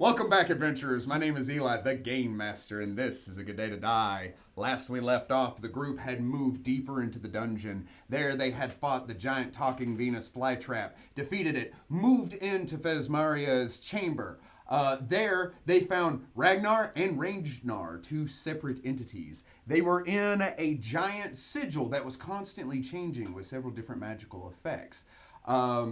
Welcome back, adventurers. My name is Eli, the Game Master, and this is A Good Day to Die. Last we left off, the group had moved deeper into the dungeon. There they had fought the giant talking Venus flytrap, defeated it, moved into Fesmaria's chamber. There they found Ragnar and Ragnar, two separate entities. They were in a giant sigil that was constantly changing with several different magical effects.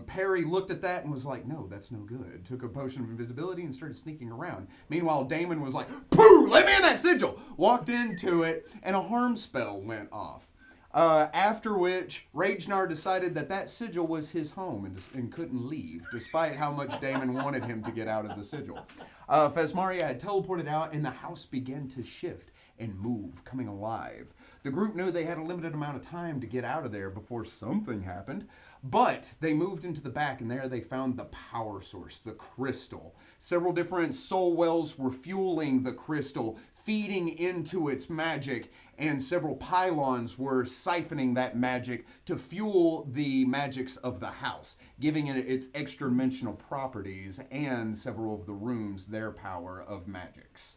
Perry looked at that and was like, no, that's no good. Took a potion of invisibility and started sneaking around. Meanwhile, Damon was like, pooh, let me in that sigil! Walked into it, and a harm spell went off. After which, Ragnar decided that sigil was his home and couldn't leave, despite how much Damon wanted him to get out of the sigil. Fesmaria had teleported out, and the house began to shift and move, coming alive. The group knew they had a limited amount of time to get out of there before something happened, but they moved into the back, and there they found the power source, the crystal. Several different soul wells were fueling the crystal, feeding into its magic, and several pylons were siphoning that magic to fuel the magics of the house, giving it its extra-dimensional properties and several of the rooms their power of magics.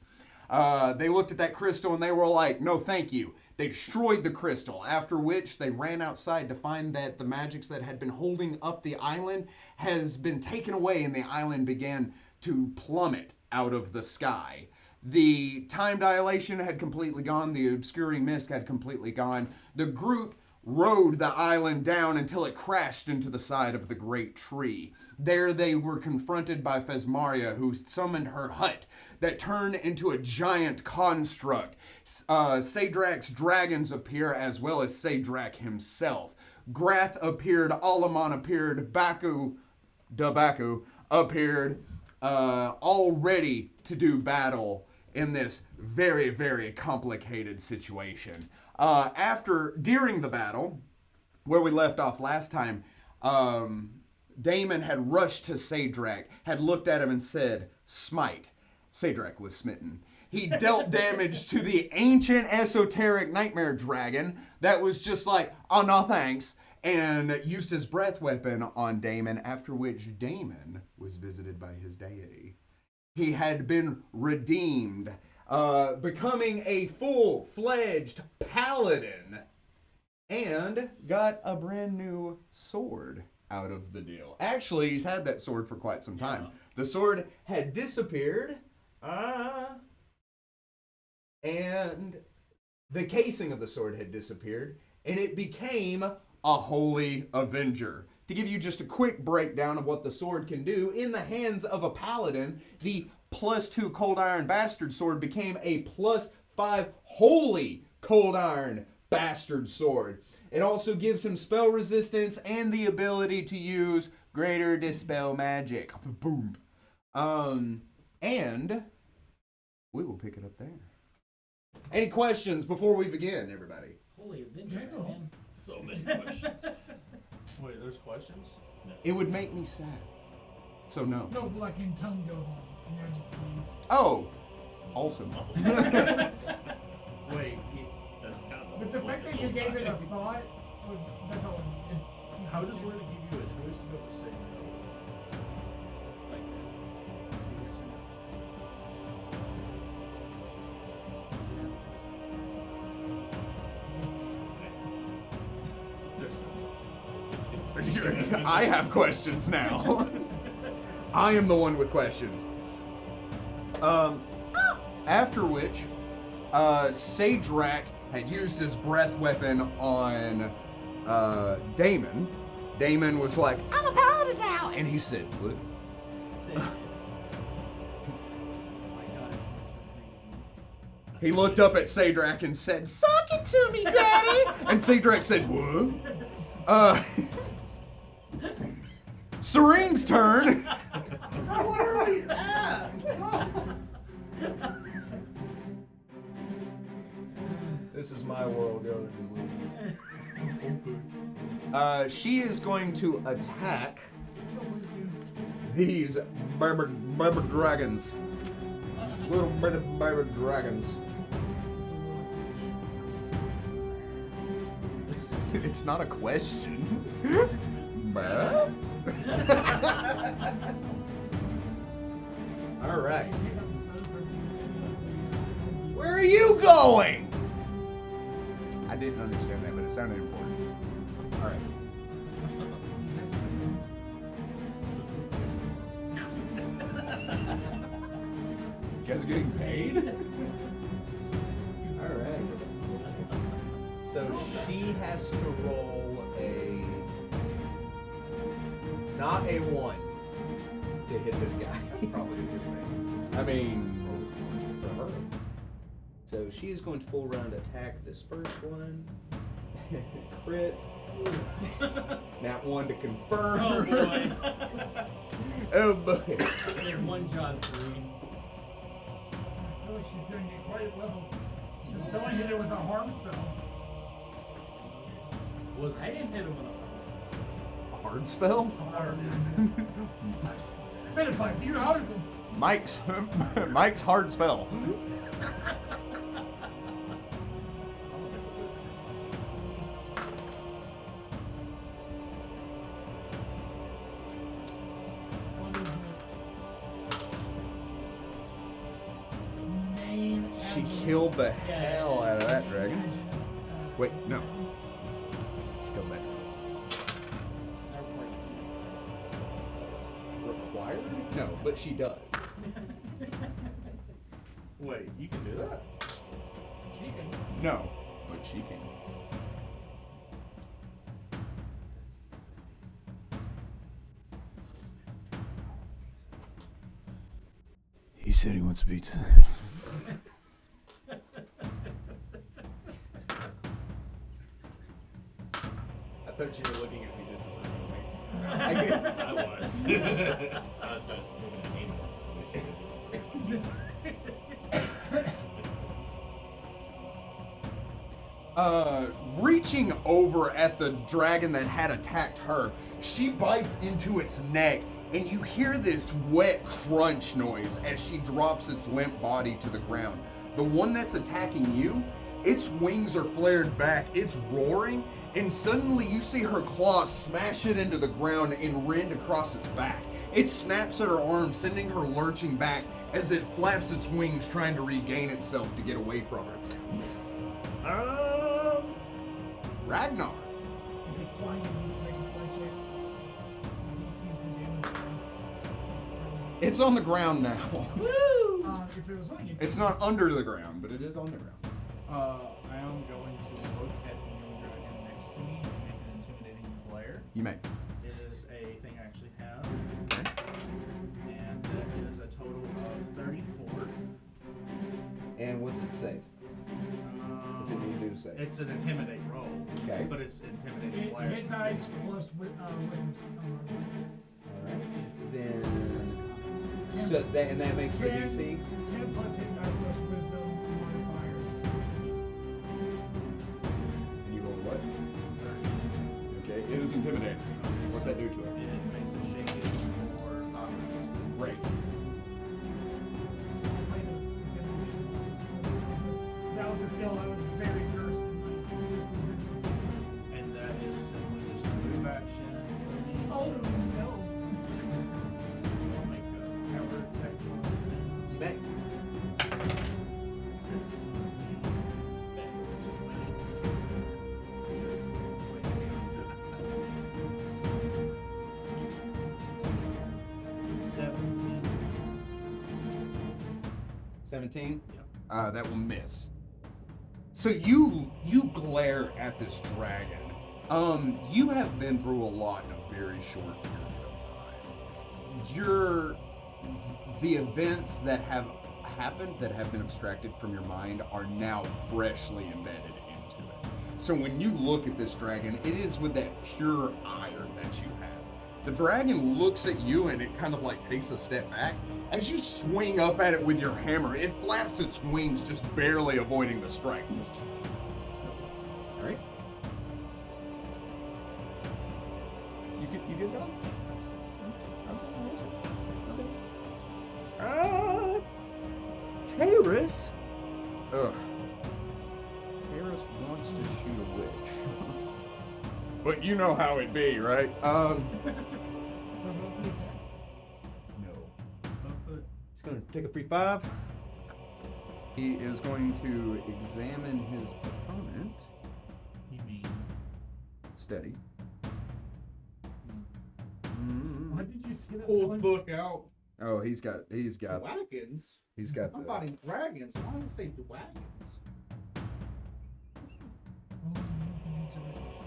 They looked at that crystal and they were like, no thank you. They destroyed the crystal, after which they ran outside to find that the magics that had been holding up the island has been taken away, and the island began to plummet out of the sky. The time dilation had completely gone. The obscuring mist had completely gone. The group rode the island down until it crashed into the side of the great tree. There they were confronted by Fesmaria, who summoned her hut that turned into a giant construct. Seadrak's dragons appear, as well as Seadrak himself. Grath appeared, Alamon appeared, Baku appeared, all ready to do battle in this very, very complicated situation. During the battle, where we left off last time, Damon had rushed to Seadrak, had looked at him and said, smite. Seadrak was smitten. He dealt damage to the ancient esoteric nightmare dragon that was just like, oh no thanks, and used his breath weapon on Damon, after which Damon was visited by his deity. He had been redeemed, becoming a full-fledged paladin, and got a brand new sword out of the deal. Actually, he's had that sword for quite some time. Yeah. The sword had disappeared, and the casing of the sword had disappeared, and it became a Holy Avenger. To give you just a quick breakdown of what the sword can do, in the hands of a paladin, the +2 Cold Iron Bastard Sword became a +5 Holy Cold Iron Bastard Sword. It also gives him spell resistance and the ability to use Greater Dispel Magic. Boom. And we will pick it up there. Any questions before we begin, everybody? Holy Avenger, man. So many questions. Wait, there's questions? No. It would make me sad. So no. No, like in Tone Go Home. Can I just leave? Oh, awesome. Wait, That's kind of. But the fact that you gave it a thought was, that's all I needed. how does Word give you a choice to be able to say no? Like this. See this or no? There's no. I have questions now. I am the one with questions. After which, Seadrak had used his breath weapon on Damon. Damon was like, I'm a paladin now! And he said, what? Sick. Oh my god, it sits with things. He looked up at Seadrak and said, suck it to me, daddy! And Seadrak said, what? Serene's turn. Where are we at? This is my world, yo. She is going to attack these baby dragons. Little baby dragons. It's not a question. All All right. Take out the stone for the rest of the Where are you going? I didn't understand that, but it sounded important. All right. You guys are getting paid? All right. So she has to roll not a 1 to hit this guy. That's probably a good thing. I mean, for her. So she is going to full round attack this first one. Crit. That one to confirm. Oh boy. Oh boy. Did one job, Serene. I feel like she's doing it quite well. Since someone hit her with a harm spell. I didn't hit him with a Hard spell? Menopause, you housed them. Mike's hard spell. What is the name? She killed the hell out of that dragon. Wait, no. She killed that. Required? No, but she does. Wait, you can do that? She can. No, but she can. He said he wants pizza. I thought you were looking at me disapprovingly. I was. I was about to look at anus. Reaching over at the dragon that had attacked her, she bites into its neck, and you hear this wet crunch noise as she drops its limp body to the ground. The one that's attacking you, its wings are flared back, it's roaring, and suddenly you see her claws smash it into the ground and rend across its back. It snaps at her arm, sending her lurching back as it flaps its wings, trying to regain itself to get away from her. Ragnar. If it's flying, it needs to make a fly check. DC's the damage. It's on the ground now. If it was flying, It's not under the ground, but it is on the ground. I am going to look at the young dragon next to me and make an intimidating player. You may. It is a thing I actually have, Okay. and that is a total of 34. And what's it save? What's it need to do to save? It's an intimidate roll. Okay. But it's intimidating players. hit dice plus wisdom. Alright. Then. 10, So that, and that makes the 10 DC? 10 plus hit dice plus wisdom modifier. is the DC. And you roll what? Okay, it is intimidating. What's that do to it? It makes it shaken for Great. I played a intimidation. That was a skill I was very versed in. This is the DC. and that is simply just a move action for me. Oh So no. I'll make a power attack roll. You may. Seventeen. 17? Yeah. That will miss. So you glare at this dragon. You have been through a lot in a very short period of time. The events that have happened, that have been abstracted from your mind, are now freshly embedded into it. So when you look at this dragon, it is with that pure ire that you have. The dragon looks at you and it kind of like takes a step back. As you swing up at it with your hammer, it flaps its wings, just barely avoiding the strike. All right. You get done? Terrace? Ugh. Terrace wants to shoot a witch. But you know how it be, right? No. But It's going to take a free 5. He is going to examine his opponent. You mean? Steady. Why did you say that? Pull the Dylan? book out. Oh, he's got Dragons? I'm the. fighting dragons. Why does it say dragons? Only you can answer that question.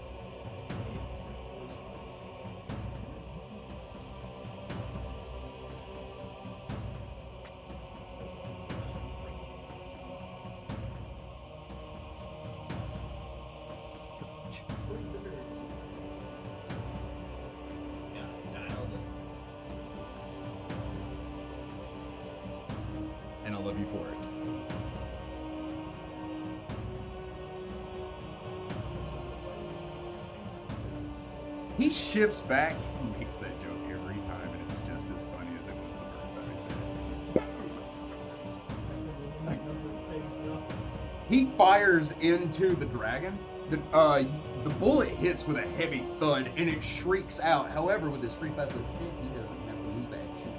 Yeah, dialed it. And I love you for it. He shifts back. He makes that joke every time, and it's just as funny as it was the first time he said it. He fires into the dragon. The bullet hits with a heavy thud, and it shrieks out. However, with his free 5 foot feet, he doesn't have to move action.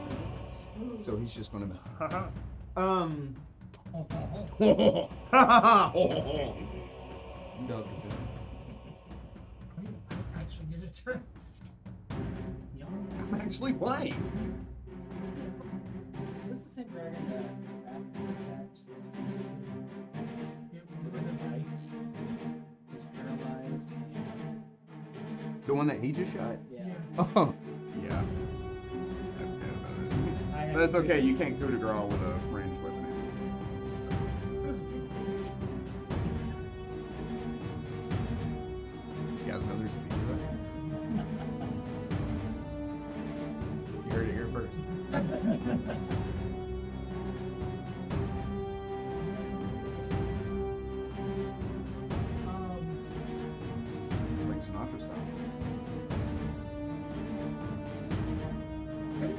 So he's just going to. You dog can do it. Wait, I actually get a turn. I'm actually playing. Is this the same dragon that attacked? It wasn't right. Was paralyzed. The one that he just shot? Yeah. Oh, yeah. But that's okay. You can't coup de grace with a ranged weapon. That's good. You guys know there's a video. You heard it here first. Like Sinatra style.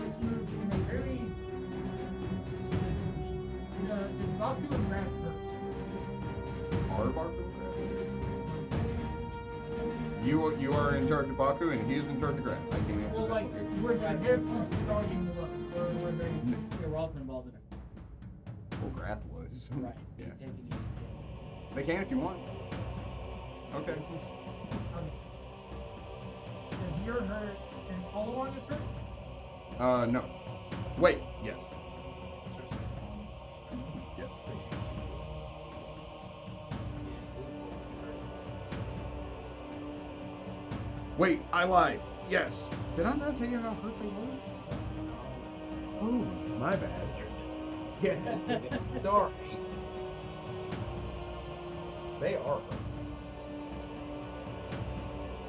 It's moved in a very is Baku and Wrath first? Are Baku? You are in charge of Baku, and he is in charge of Graf. I can't answer Well, that. like, we're the hip starting the look. We're very. Yeah, we're all been involved in it. Well, Grath was. Right. Yeah. Taking you. They can if you want. Okay. Okay. Is your hurt and all along is hurt? No. Wait. Yes. Yes. Wait, I lied. Yes. Did I not tell you how hurt they were? Oh, my bad. Yes. Sorry. They are hurt.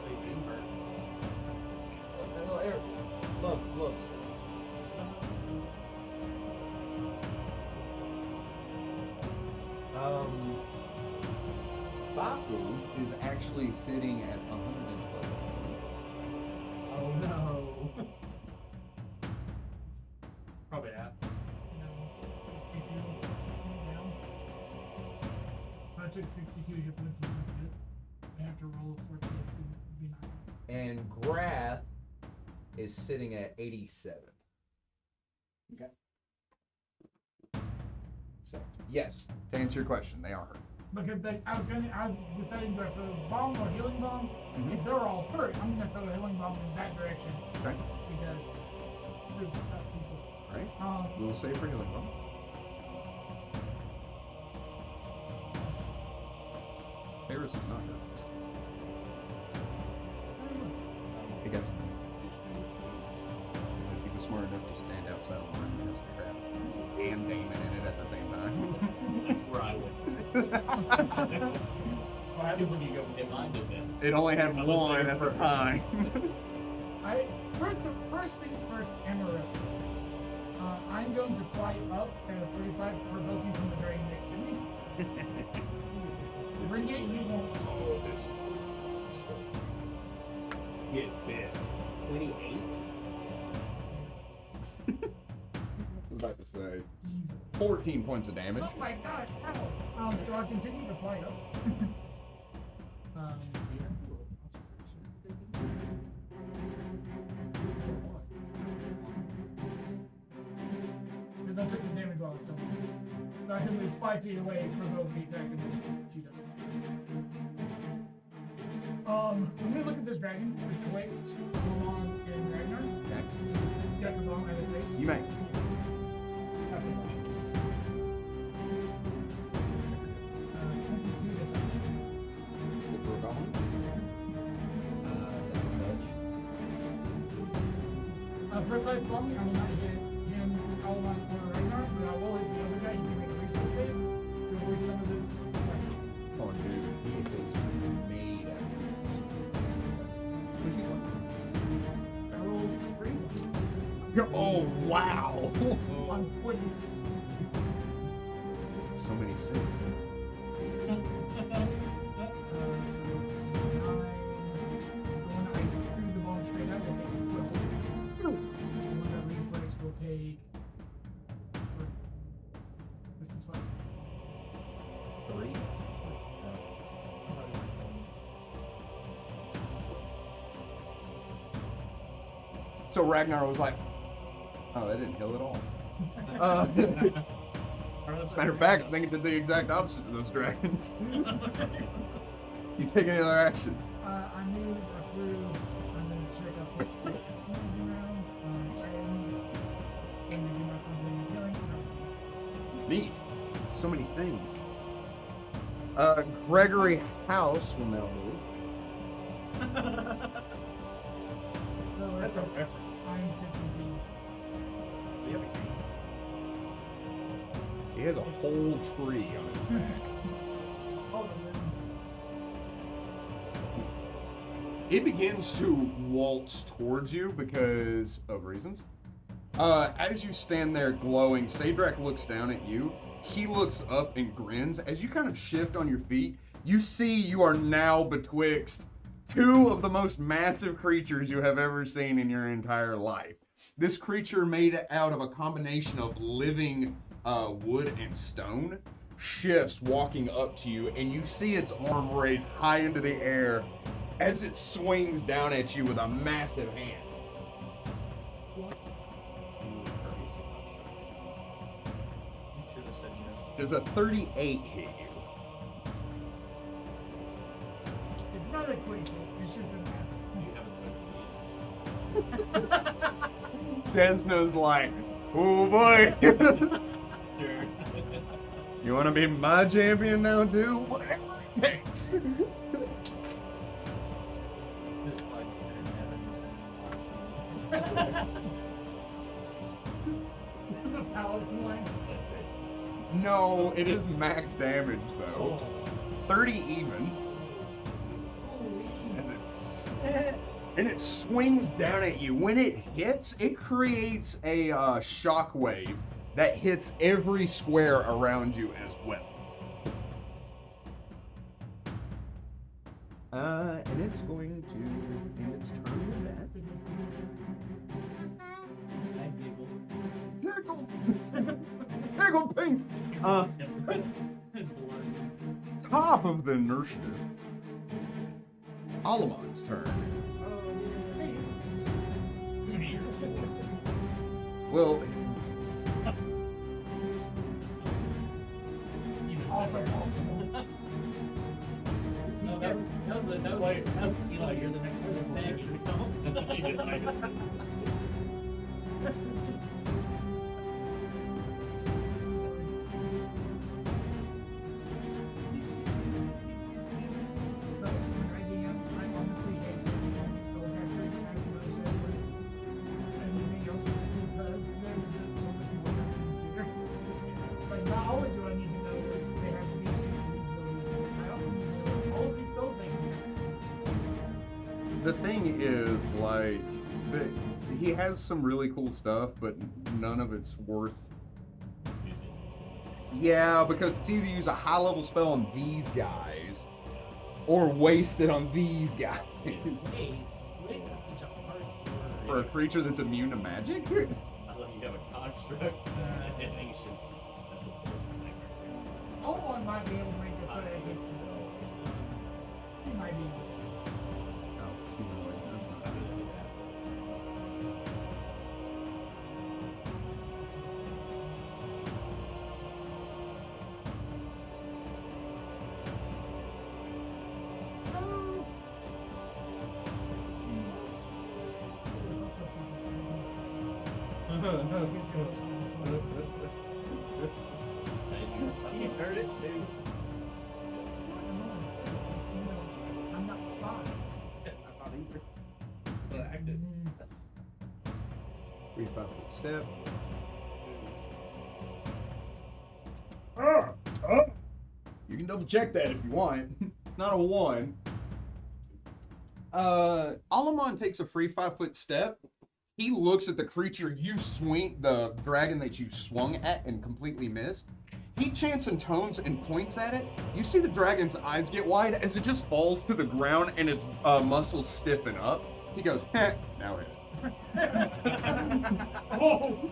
They do hurt. Little air. Gloves. Baku is actually sitting at 112 points. Oh no. Probably half. No. 52 down. I took 62 hit points and moved it. I have to roll a 4 to be knocked out. And Grath is sitting at 87. Okay. So, yes, to answer your question, they are hurt. Because I was deciding to throw a bomb or healing bomb. Mhm. If they're all hurt, I'm gonna throw a healing bomb in that direction Okay. because people. Right. Um, We'll save for healing bomb. Harris is not hurt. He got some because he was smart enough to stand outside of the ring and trap and Damon in it at the same time. That's where I was. What happens when you go In my defense. It only had I was one there at the first. time. First things first, Emirates. I'm going to fly up at a 45, provoking from the dragon next to me. Bring it, you won't. Oh, this is get bit. 28? I was about to say Easy. 14 points of damage. Oh my god, how? Do I continue to fly up? Because because I took the damage while I was filming. So I can move 5 feet away, provoke the attack, and then shoot him. I'm gonna look at this dragon, betwixt Roman and Ragnar. Okay. He's got the wrong other space. You may. Okay. 22 to touch. For life long, I will not hit him, Alwan, or Ragnar, but I will hit the other guy. He can make a reflex save to avoid some of this. Oh, dude, he is made out of I rolled 3. Oh, wow. On 46. So many six. So 9. The one I threw the bomb straight out will take 12. The one that reflex will take. This is fine. 3. So Ragnar was like, oh, that didn't heal at all. As a matter of fact, I think it did the exact opposite of those dragons. You take any other actions? I moved, I flew, I'm gonna check up what was around. And do my spontaneous healing. Neat. So many things. Gregory House will now move. So That's a that's reference. I'm 50 feet. We have a game. He has a whole tree on his back. Oh, and then It begins to waltz towards you because of reasons. As you stand there glowing, Seadrak looks down at you. He looks up and grins. As you kind of shift on your feet, you see you are now betwixt two of the most massive creatures you have ever seen in your entire life. This creature made out of a combination of living wood and stone shifts walking up to you, and you see its arm raised high into the air as it swings down at you with a massive hand. You should have said yes. Does a 38 hit you? it's not a quick hit, it's just a mask. You haven't put it Desna's like, oh boy. Sure. You want to be my champion now too? Whatever it takes. Just like It's a paladin line. No, it is max damage though. 30 even. As it, and it swings down at you. When it hits, it creates a shockwave that hits every square around you as well. And it's going to end its turn with that. Tickle! Tickle pink! Top of the initiative. Alamon's turn. Well, Eli, you're the next one. Thank you. So when I DM, I'm obviously getting spell factors and I can really say I'm using else because there's so many people that can consider. Like not only do I need to know that they have these abilities, I also need to know all of these spell things. the thing is, like, he has some really cool stuff, but none of it's worth. Yeah, because it's either use a high-level spell on these guys, or waste it on these guys. Waste is such a harsh word. For a creature that's immune to magic? I thought you have a construct and an ancient. That's a nightmare. Alwan might be able to make this better as just he might be. No, humanoid, that's not. You heard it too. I'm not fine. I'm not either. But active. 3 5-foot step. You can double check that if you want. It's not a 1. Alamon takes a free 5-foot step. He looks at the creature you swing, the dragon that you swung at and completely missed. He chants and tones and points at it. You see the dragon's eyes get wide as it just falls to the ground and its muscles stiffen up. He goes, heh, now hit it. Oh!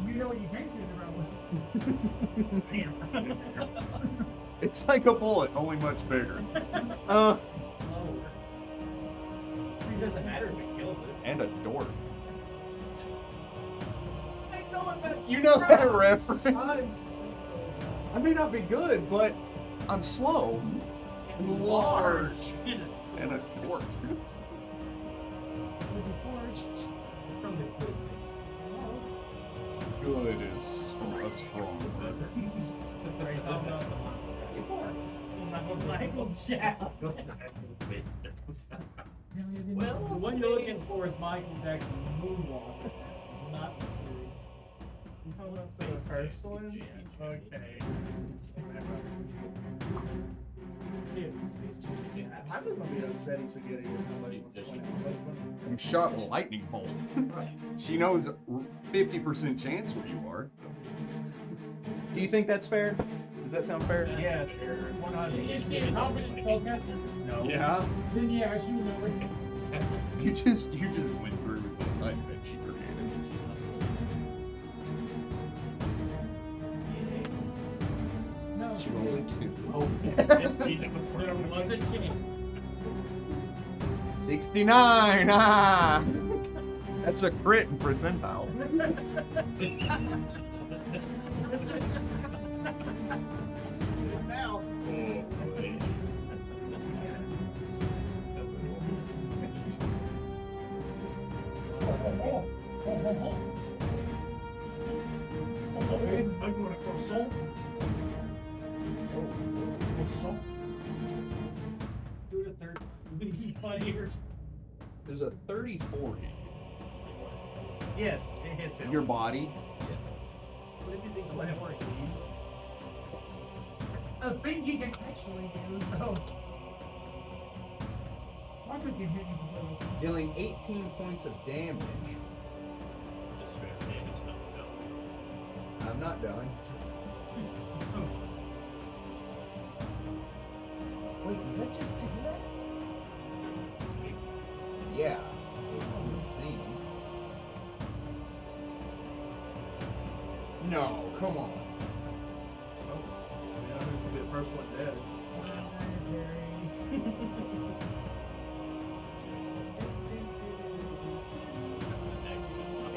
You know what you can't do around with. It's like a bullet, only much bigger. It's slower. It doesn't matter if it kills it. And a dork. I know it, but You know that reference? Once. I may not be good, but I'm slow. And large. And a dork. From the quiz. Good is a strong word. Michael Jackson. Well, the one you're looking for is Michael Jackson moonwalk, not the series. You talking about the first one? Okay. I'm just gonna be upset if we get it. You shot a lightning bolt. She knows a 50% chance where you are. Do you think that's fair? Does that sound fair? Yeah, sure. Why not? Is it confidence spellcaster? No. Yeah. Then yeah, you know it. You just went through with the light that she created. No. She rolled a 2. Oh. 69! Ah! That's a crit in percentile. Now. I'm going to croissant. Croissant. Do it a third. Be funnier. There's a 34 in Yes, it hits him. your body. What if he's in glamour? A thing he can actually do, so. Patrick can hit you completely. Dealing 18 points of damage. Just straight up damage, not spell. I'm not done. Wait, does that just do that? Yeah. Let's see. No, come on. Yeah, who's gonna be the first one dead?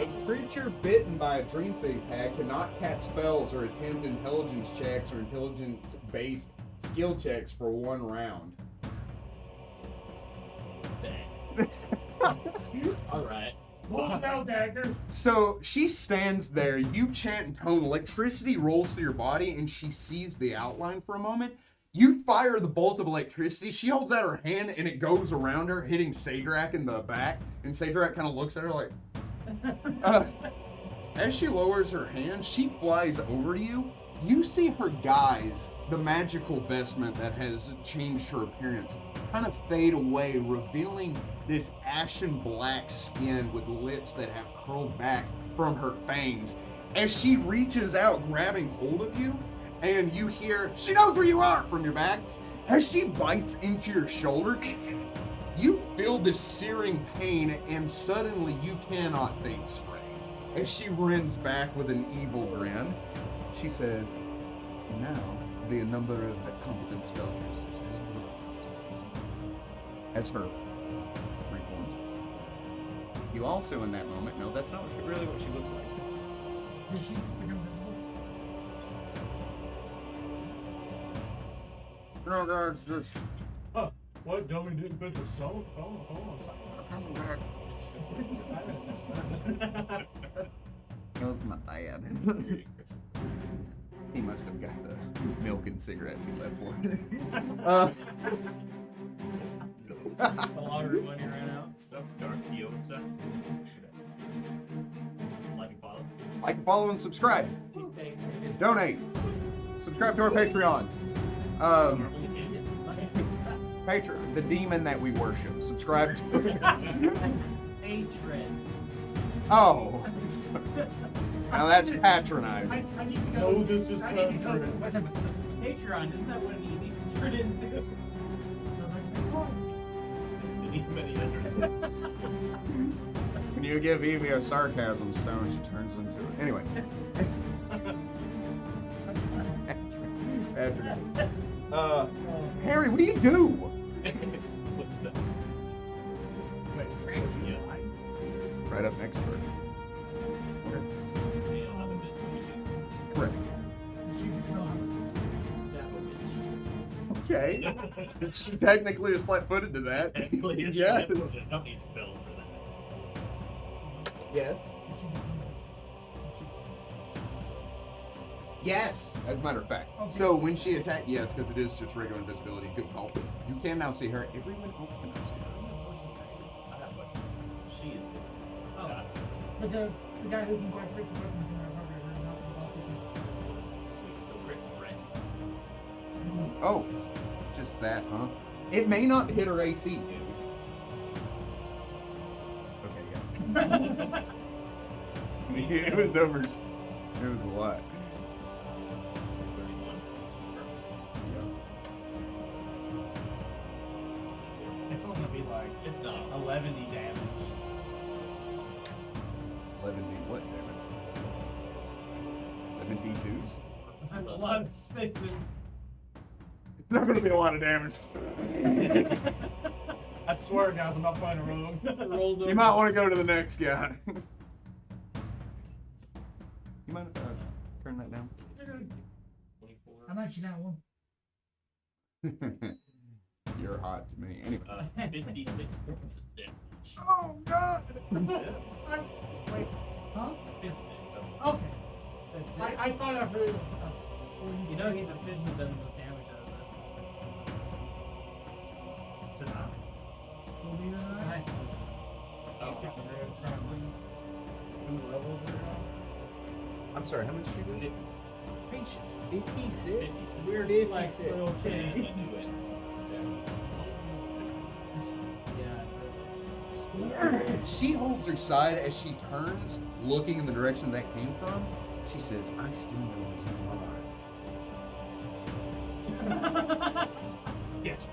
A creature bitten by a dream thief hag cannot cast spells or attempt intelligence checks or intelligence-based skill checks for 1 round. Alright. Hold out, dagger. So she stands there, you chant and tone, electricity rolls through your body, and she sees the outline for a moment. You fire the bolt of electricity, she holds out her hand, and it goes around her, hitting Seadrak in the back, and Seadrak kind of looks at her like, as she lowers her hand, she flies over to you. You see her guise, the magical vestment that has changed her appearance, kind of fade away, revealing this ashen black skin with lips that have curled back from her fangs. As she reaches out, grabbing hold of you, and you hear, "She knows where you are," from your back. As she bites into your shoulder, you feel this searing pain, and suddenly you cannot think straight. As she rins back with an evil grin, she says, "Now the number of competent spellcasters has dropped." As her reforms. You also, in that moment, know that's not really what she looks like. Did she just become visible? No, that's just. Huh. What? Dummy didn't put the soul? Hold on a second. coming back. Oh, my bad. He must have got the milk and cigarettes he left for me. The lottery money ran out. So dark Diosa. Like and follow. Like, follow, and subscribe. Donate. Subscribe to our Patreon. Patreon, the demon that we worship. Subscribe to. Hatred. Oh. Now that's patronizing. I need to go. No, this is I need to go. Patreon. Wait a minute. Patreon, isn't that what it needs to turn into? No, that's my point. When you give Evie a sarcasm stone, she turns into it. Anyway. Harry, what do you do? What's that? Yeah. Right up next to her. Okay. They don't have a business. Correct. She exhausts. That would be Okay. She technically is flat-footed to that. Technically, it's Yes. I don't need spells for that. Yes. She becomes. She Yes. As a matter of fact. Okay. So when she attacked, yes, because it is just regular invisibility. Good call. You can now see her. Everyone else can now see her. I have a question. She is busy. Oh. Got it. Because the guy who can catch Richard weapons in our property heard nothing about people. Sweet. So great threat. Oh, just that, huh? It may not hit her AC, dude. Okay, yeah. It was over. It was a lot. 31. It's only gonna be like It's not. 11 damage. 11D what damage? 11D2s? That's a lot of sixes. It's not going to be a lot of damage. I swear to God, I'm not playing a room. Rolled You over. might want to go to the next guy. You mind if I turn that down? 24. I'm actually not one. You're hot to me. Anyway. 56 points of damage. Oh, God! Wait, huh? 56. That's Okay. That's it. I thought I heard. You don't get the 57s of damage out of that. To not. Will be the Nice. Oh, Two levels around. I'm sorry, how much did you do? 56? 56. Weird flex, but okay. I knew it. Step. Yeah. She holds her side as she turns, looking in the direction that came from. She says, I still know who you are. Yes.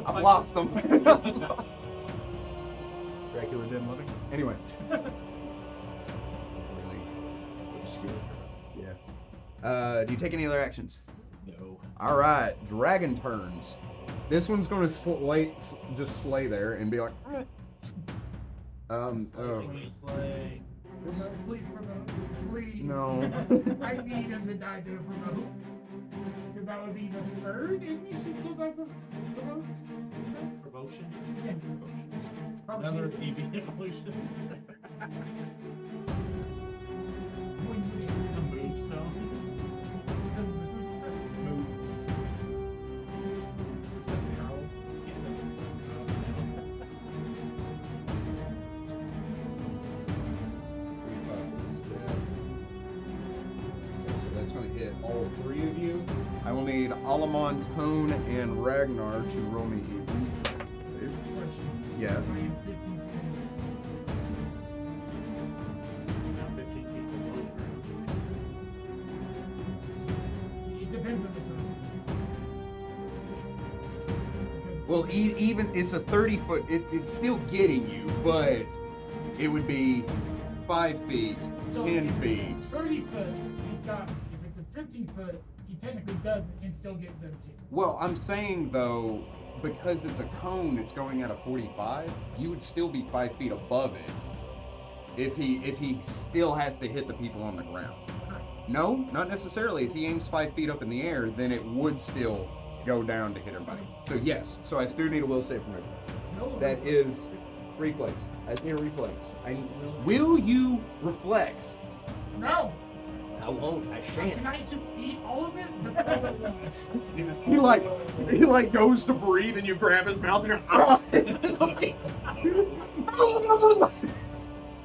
I've lost them. Dracula dead mother. Anyway. Really? Yeah. Do you take any other actions? No. All right, dragon turns. This one's going to just slay there and be like. Oh. Slay. Promote, please promote. Please. No. I need him to die to promote. Because that would be the third enemy she's still got promote. Promotion? Yeah. Promotion. Another EV evolution. A move, so. Move. Is this the barrel? Yeah, that is the So that's going to hit all three of you. I will need Alamon, Tone, and Ragnar to roll me a Yeah. I am 15 Now 15 people move around. It depends on the size. Well, even it's a 30-foot. It's still getting you, but it would be 5 feet, So 10 if feet. it's 30 foot, he's got. If it's a 15 foot, he technically does and still get them too. Well, I'm saying though, because it's a cone, it's going at a 45. You would still be 5 feet above it if he still has to hit the people on the ground. Correct. No, not necessarily. If he aims 5 feet up in the air, then it would still go down to hit everybody. So yes, so I still need a will save from everybody. No, That is reflex. I need a reflex. Will you reflex? No! I won't. I shan't. Can I just eat all of it? He like goes to breathe and you grab his mouth and you're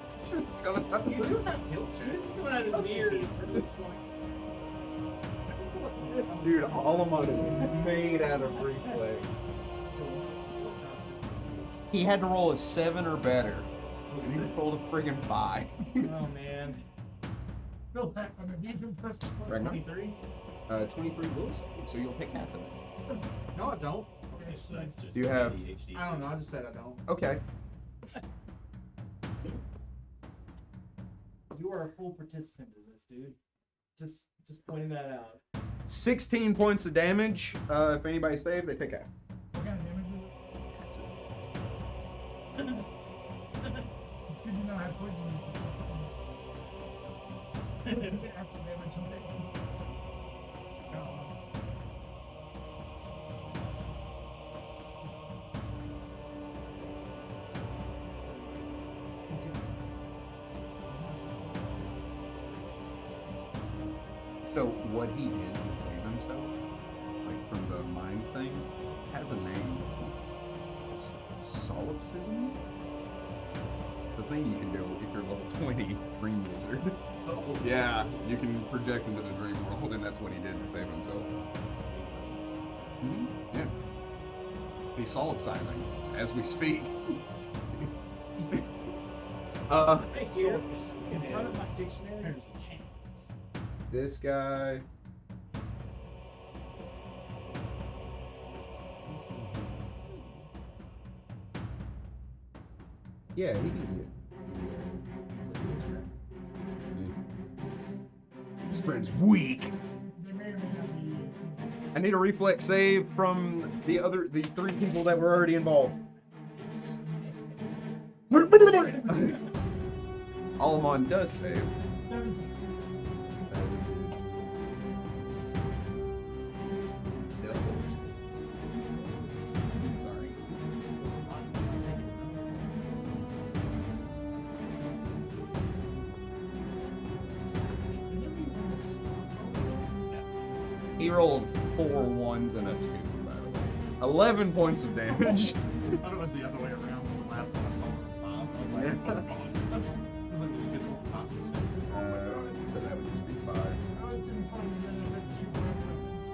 it's just coming out. You do have guilt checks coming out of his ears at this point. Dude, all of mine is made out of reflex. He had to roll a 7 or better. And he rolled a friggin' 5. Oh man. No, I'm a deacon first. Ragnar? 23? 23 will save, so you'll take half of this. No, I don't. Okay, so that's just Do you have- ADHD. I don't know. I just said I don't. Okay. You are a full participant in this, dude. Just pointing that out. 16 points of damage. If anybody saved, they take half. What kind of damage is That's it. it? It's good to know I have poison resistance. Acid damage, okay. So what he did to save himself, like from the mind thing, has a name. It's solipsism? It's a thing you can do if you're level 20 dream wizard. Oh. Yeah, you can project into the dream world, and that's what he did to save himself. Yeah. He's solipsizing as we speak. Right here, in front of my dictionary, there's a chance. This guy. Yeah, he can do it. His friend's weak. They may or may not be. I need a reflex save from the 3 people that were already involved. Alamon does save. 17. Sorry. He rolled 4 1s and a 2, by the way. 11 points of damage. I thought it was the other way around because the last one I saw was a bomb. I'm like, oh, God. This is a really good little consequences. So that would just be 5. I was doing fun and then I had to shoot weapons.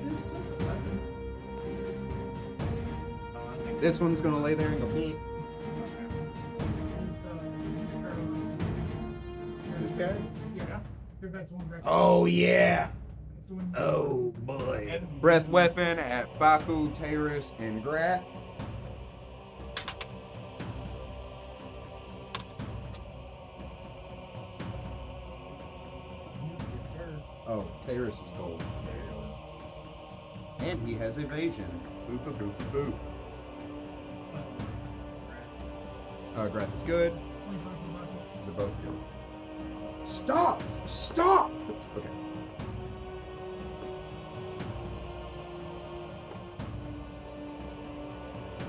You just took a weapon. This one's gonna lay there and go, beep. It's arrows. This guy? Yeah, because that's one breath. Oh, yeah. That's the one. Oh, boy. Breath weapon at Baku, Taurus, and Grat. Yes, sir. Oh, Taurus is gold. And he has evasion. Boop, boop, boop, boop. Grath is good. 25 for Bucky. They're both good. Stop! Stop! Okay.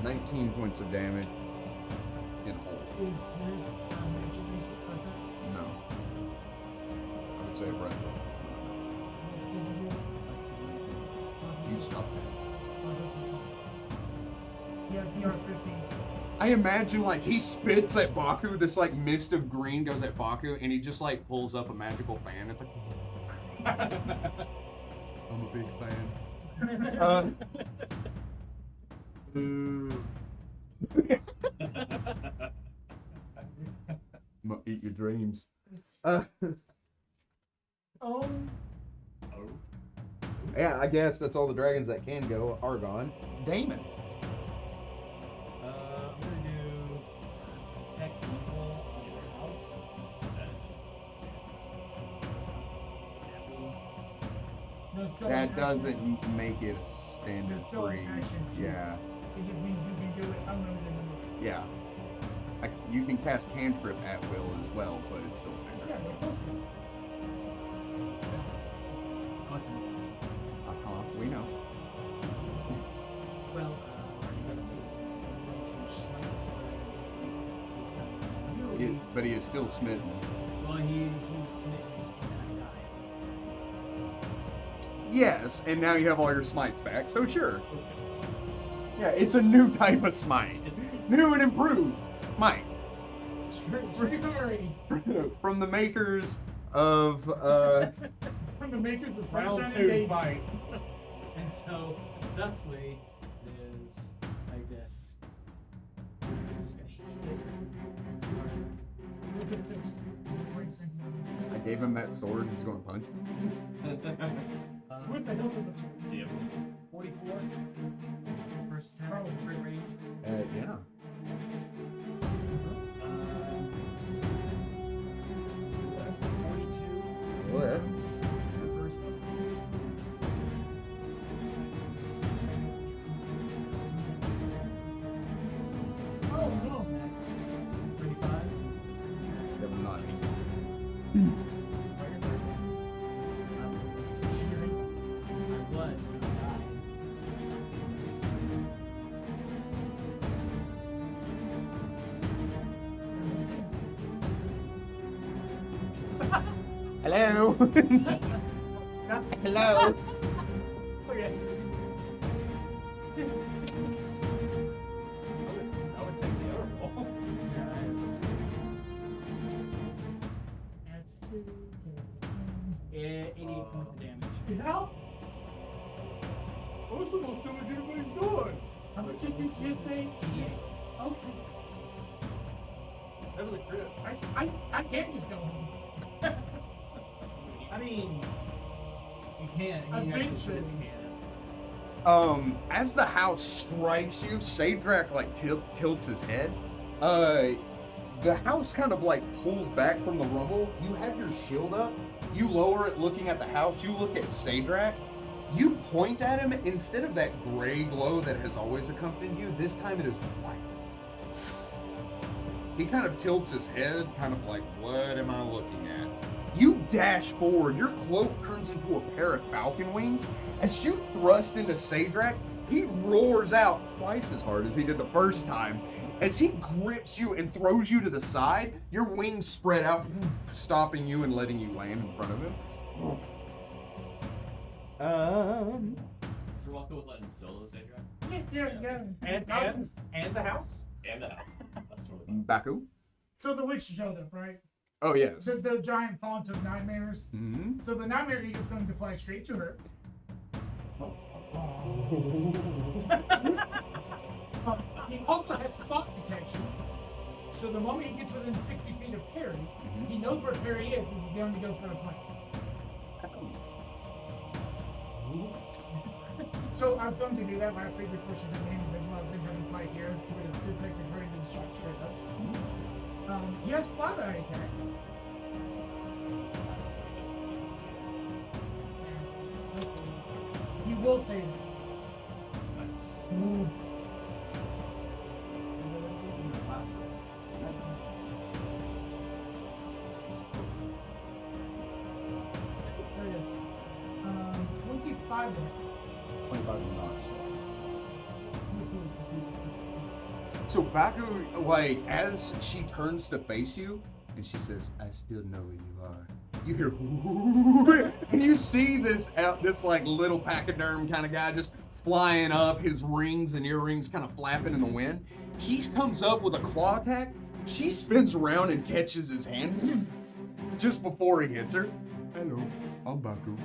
$19 points of damage in whole. Is this magic based for content? No. I would say a breath weapon. You stop that. Yes, the R15. I imagine like he spits at Baku, this like mist of green goes at Baku, and he just like pulls up a magical fan. It's like I'm a big fan. I'm gonna eat your dreams. Yeah, I guess that's all the dragons that can go are gone. Damon. I'm gonna do detect evil on your house. That doesn't make it a standard There's still an free. action to Yeah, it just means you can do it unlimited number. yeah. You can cast cantrip at will as well, but it's still standard. Yeah, that's awesome. We know. Well, But he is still smitten. Well, he was smitten and I died. Yes, and now you have all your smites back, so sure. Yeah, it's a new type of smite. New and improved smite. From the makers of From the makers of Round Sunshine and 2 Baby. fight. And so, thusly, it is like this. Just gonna hit. I gave him that sword, he's going to punch. What the hell did this one? Yep. 44. First attack, great range. Yeah. 42. What? The first one. Oh no. That's 35. The second attack. That will not be. I was until I died. Hello. Hello. Okay. I would take the other ball. That's 2. 88 points of damage. Yeah? What's the most damage anybody's done? How much did you just say? 88. Okay. That was a crit. I can't just go home. I mean, you can't. You Eventually. actually can. As the house strikes you, Seadrak like tilts his head. The house kind of like pulls back from the rumble. You have your shield up. You lower it looking at the house. You look at Seadrak. You point at him. Instead of that gray glow that has always accompanied you, this time it is white. He kind of tilts his head, kind of like, what am I looking at? You dash forward. Your cloak turns into a pair of falcon wings. As you thrust into Seadrak, he roars out twice as hard as he did the first time. As he grips you and throws you to the side, your wings spread out, stopping you and letting you land in front of him. So Walker would let him solo Seadrak? Yeah. And the house? And the house. That's totally fine. Baku? So the witch showed up, right? Oh, yes. The giant font of nightmares. Mm-hmm. So the nightmare eagle's going to fly straight to her. He also has spot detection. So the moment he gets within 60 feet of Perry, he knows where Perry is. This is going to go for a fight. So I was going to do that last week before she became invisible. I've been having a fight here with his detective ready to shot straight up. He has flat eye attack. He will stay there. Nice. There it is. 25 to hit. 25 knots. So Baku, like, as she turns to face you, and she says, "I still know who you are." You hear, "Ooh," and you see this like little pachyderm kind of guy just flying up, his rings and earrings kind of flapping in the wind. He comes up with a claw attack. She spins around and catches his hand just before he hits her. "Hello, I'm Baku.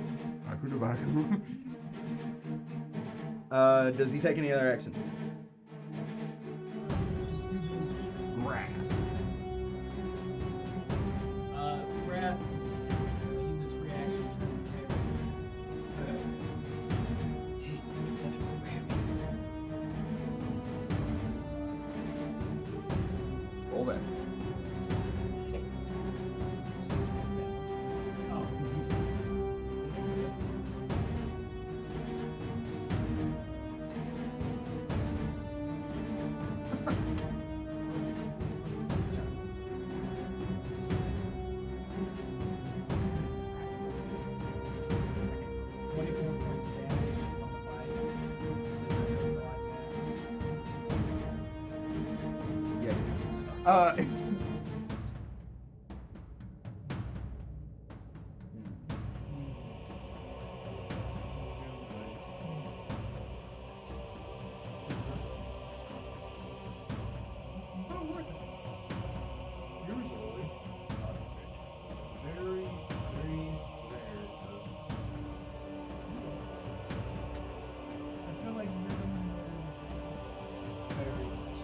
Baku to Baku." Does he take any other actions? Grab. Brad uses free action, turns to tails. Roll that. Oh. Uh, Oh, look. Usually, very, very rare does it. I feel like rhythm is Very much.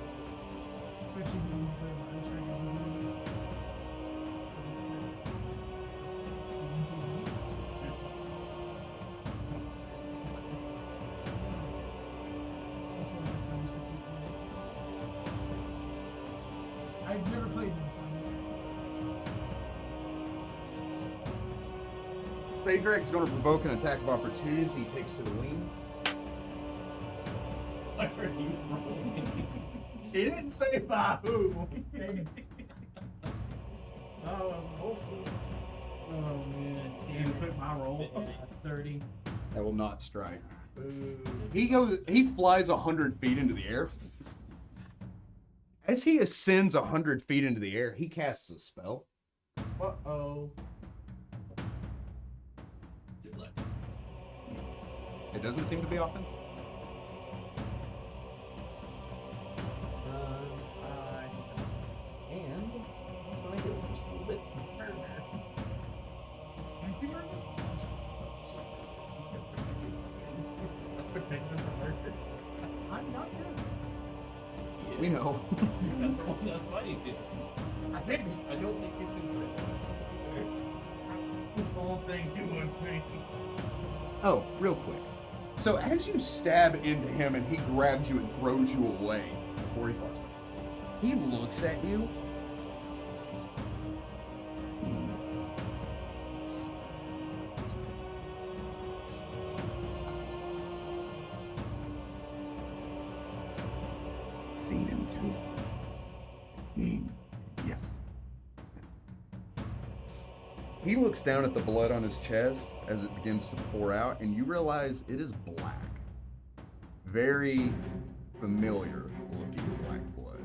especially when you play Mario Strike. I've never played one, so Seadrak's going to provoke an attack of opportunity as he takes to the wing. Why are you rolling? He didn't say by who. Dang it. Oh, hopefully. Oh man, you didn't put my roll. 30. That will not strike. Boo. He flies 100 feet into the air. As he ascends 100 feet into the air, he casts a spell. Uh-oh. Is it left? It doesn't seem to be offensive. And that's when I get just a little bit murder. anti-murder? Protected from murder. I'm not good. Yeah. We know. That's funny. I think I don't think he's been said. All thing you would think. Oh, real quick. So as you stab into him and he grabs you and throws you away before he flies away, he looks at you. Seen him too. Yeah. He looks down at the blood on his chest as it begins to pour out, and you realize it is black. Very familiar looking black blood.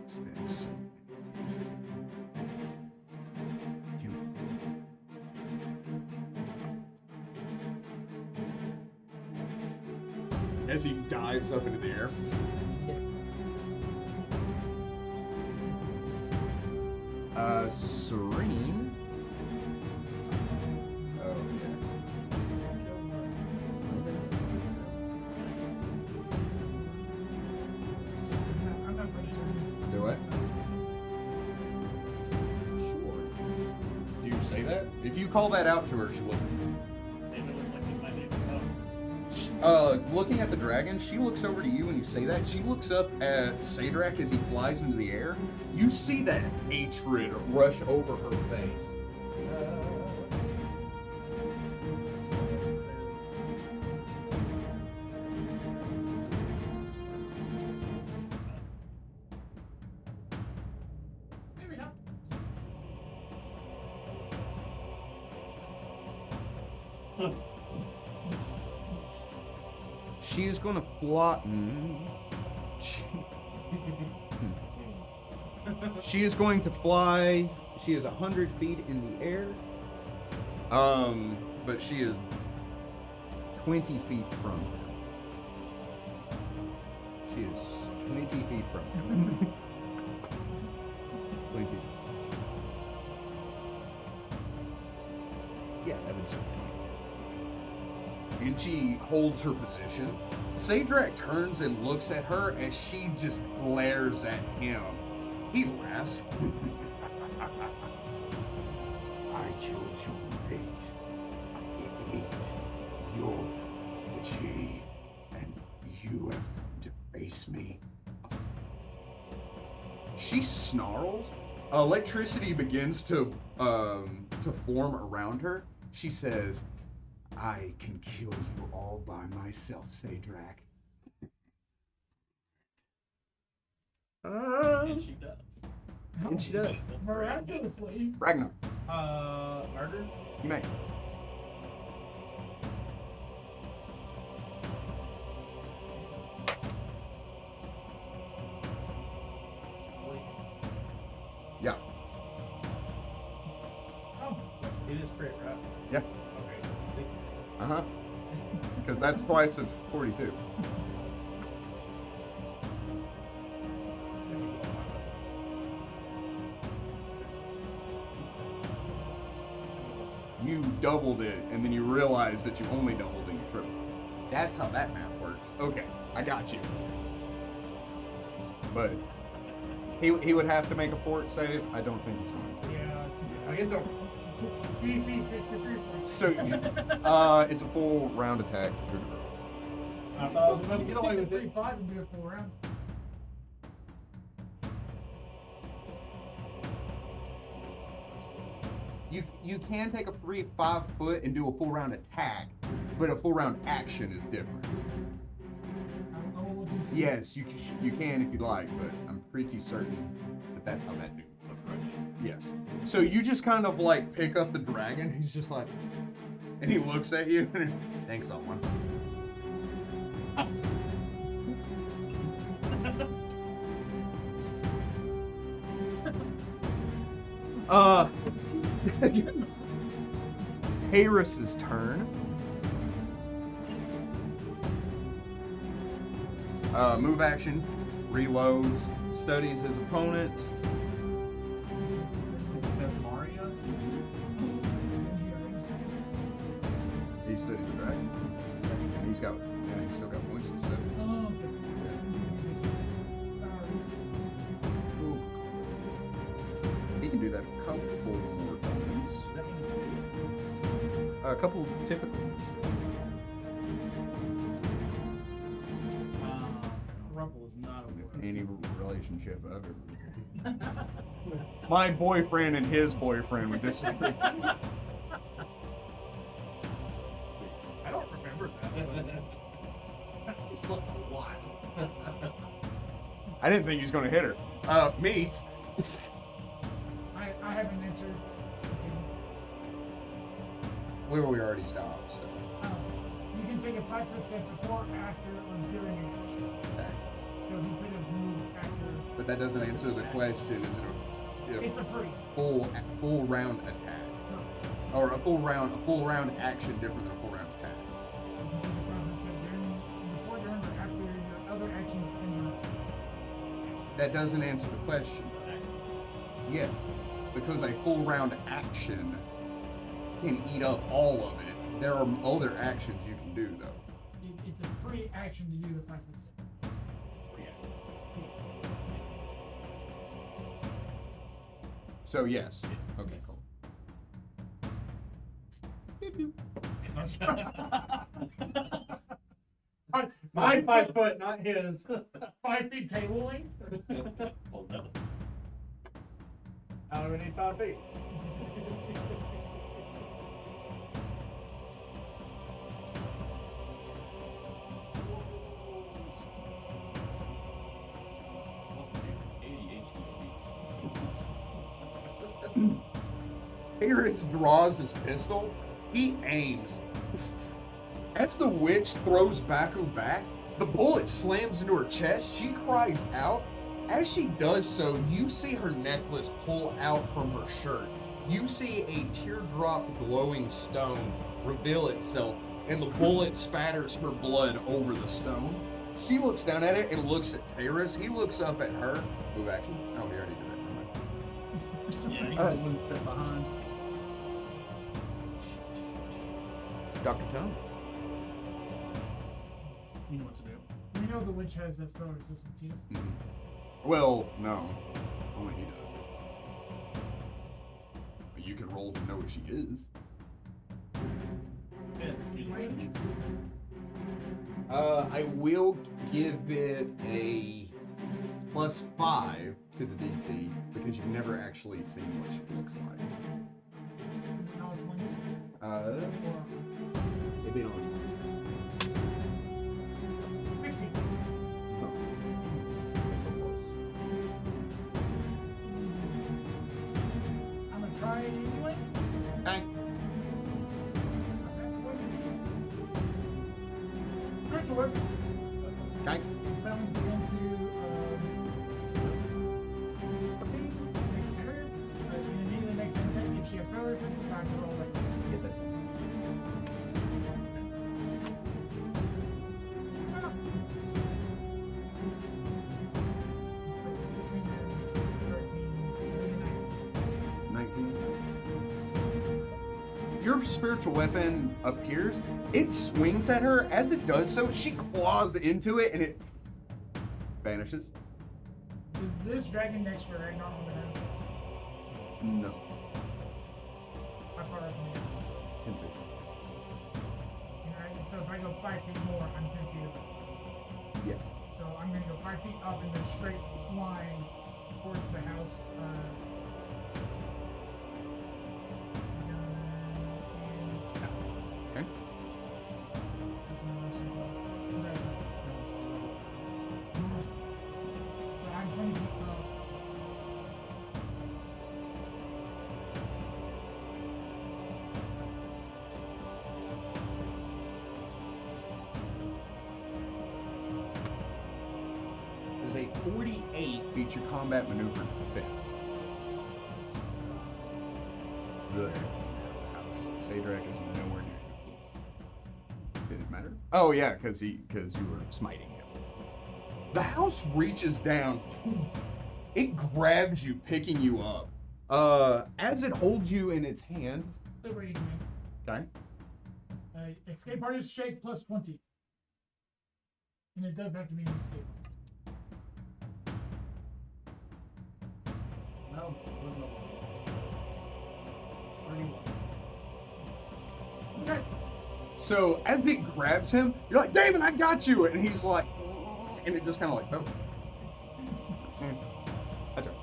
It's this. You. As he dives up into the air. Serene. Oh, I'm not very certain. yeah. Do it. Sure. Do you say that? If you call that out to her, she will. Maybe it looks like it might be some Looking at the dragon, she looks over to you and you say that. She looks up at Seadrak as he flies into the air. You see that hatred rush over her face. Maybe not. She is going to fly. She is going to fly. She is 100 feet in the air. But she is 20 feet from him. She is 20 feet from him. 20. Yeah, that would certainly. And she holds her position. Seadrak turns and looks at her as she just glares at him. He laughs. I killed your mate. I ate your prodigy. And you have come to face me. She snarls. Electricity begins to form around her. She says, I can kill you all by myself, Seadrak. And she does. And she does. Miraculously. Ragnar, Murder? you may. crit, right? Yeah. Okay. Uh-huh. Because that's twice of 42. You doubled it, and then you realized that you only doubled and you tripled. That's how that math works. Okay, I got you. But he would have to make a fort save. I don't think he's going to. Yeah, I get the. DC 63 points. So, it's a full round attack to Cougar. I thought I was going to get away with it. 3-5 and do a full round. You can take a free 5 foot and do a full round attack, but a full round action is different. I will look into it. Yes, you can if you'd like, but I'm pretty certain that that's how that do. Yes. So you just kind of like pick up the dragon. He's just like, and he looks at you. Thanks, someone. Taris's turn. Move action, reloads, studies his opponent. Fesmaria? He studies the dragon. And he's still got points to study. Oh, okay. Sorry. He can do that a couple more times. A couple typical ones. Rumble is not a word. Any relationship I've ever been. My boyfriend and his boyfriend would disagree. I don't remember that. I slept a lot. I didn't think he was going to hit her. Meets. I have an answer. Continue. Where we already stopped, so. You can take a 5 foot step before, after, or during an action. So he could have moved after. But that doesn't answer the question. Is it It's a free. full round attack? No. Or a full round action different than a full round attack? You can take a 5 foot step before, during, or after your other action in your. That doesn't answer the question. Yes, because a full round action can eat up all of it. There are other actions you can do, though. It's a free action to do the 5 foot step. Yes. So, yes. Okay, Yes. cool. My 5 foot, not his. 5 feet table length. Oh, no. I don't even need 5 feet. Harris draws his pistol. He aims. As the witch throws Baku back, the bullet slams into her chest. She cries out. As she does so, you see her necklace pull out from her shirt. You see a teardrop glowing stone reveal itself, and the bullet spatters her blood over the stone. She looks down at it and looks at Taris. He looks up at her. Move action. Oh, he already did that. Never mind. Yeah, he one step behind. Dr. Tone. You know what to do. We know the witch has that spell resistance, yes? Well, no. Only he does it. But you can roll to know what she is. Yeah, she's a witch. I will give it a +5 to the DC because you've never actually seen what she looks like. Is it knowledge 20? It'd be on 60. I'm gonna try it anyways. Okay. Spiritual work. Okay. It summons it into next turn. It immediately makes an attack. If she has spell resistance, I can roll like your spiritual weapon appears, it swings at her. As it does so, she claws into it and it vanishes. Is this dragon next to Ragnar on the ground? No. How far up in the air? 10 feet. So if I go 5 feet more, I'm 10 feet up. Yes. So I'm going to go 5 feet up and then straight line towards the house. And stop. Okay. That's my last result. So I'm 10 feet up. There's a 48 feature combat maneuver defense. The house. Seadrak is nowhere near you. Did it matter? Oh yeah, because you were smiting him. The house reaches down. It grabs you, picking you up. As it holds you in its hand. Liberating me. Okay. Escape artist shake plus 20. And it does have to be an escape. No, it wasn't a 31. Okay. So as it grabs him, you're like, Damon, I got you! And he's like, and it just kind of like, oh. That's right.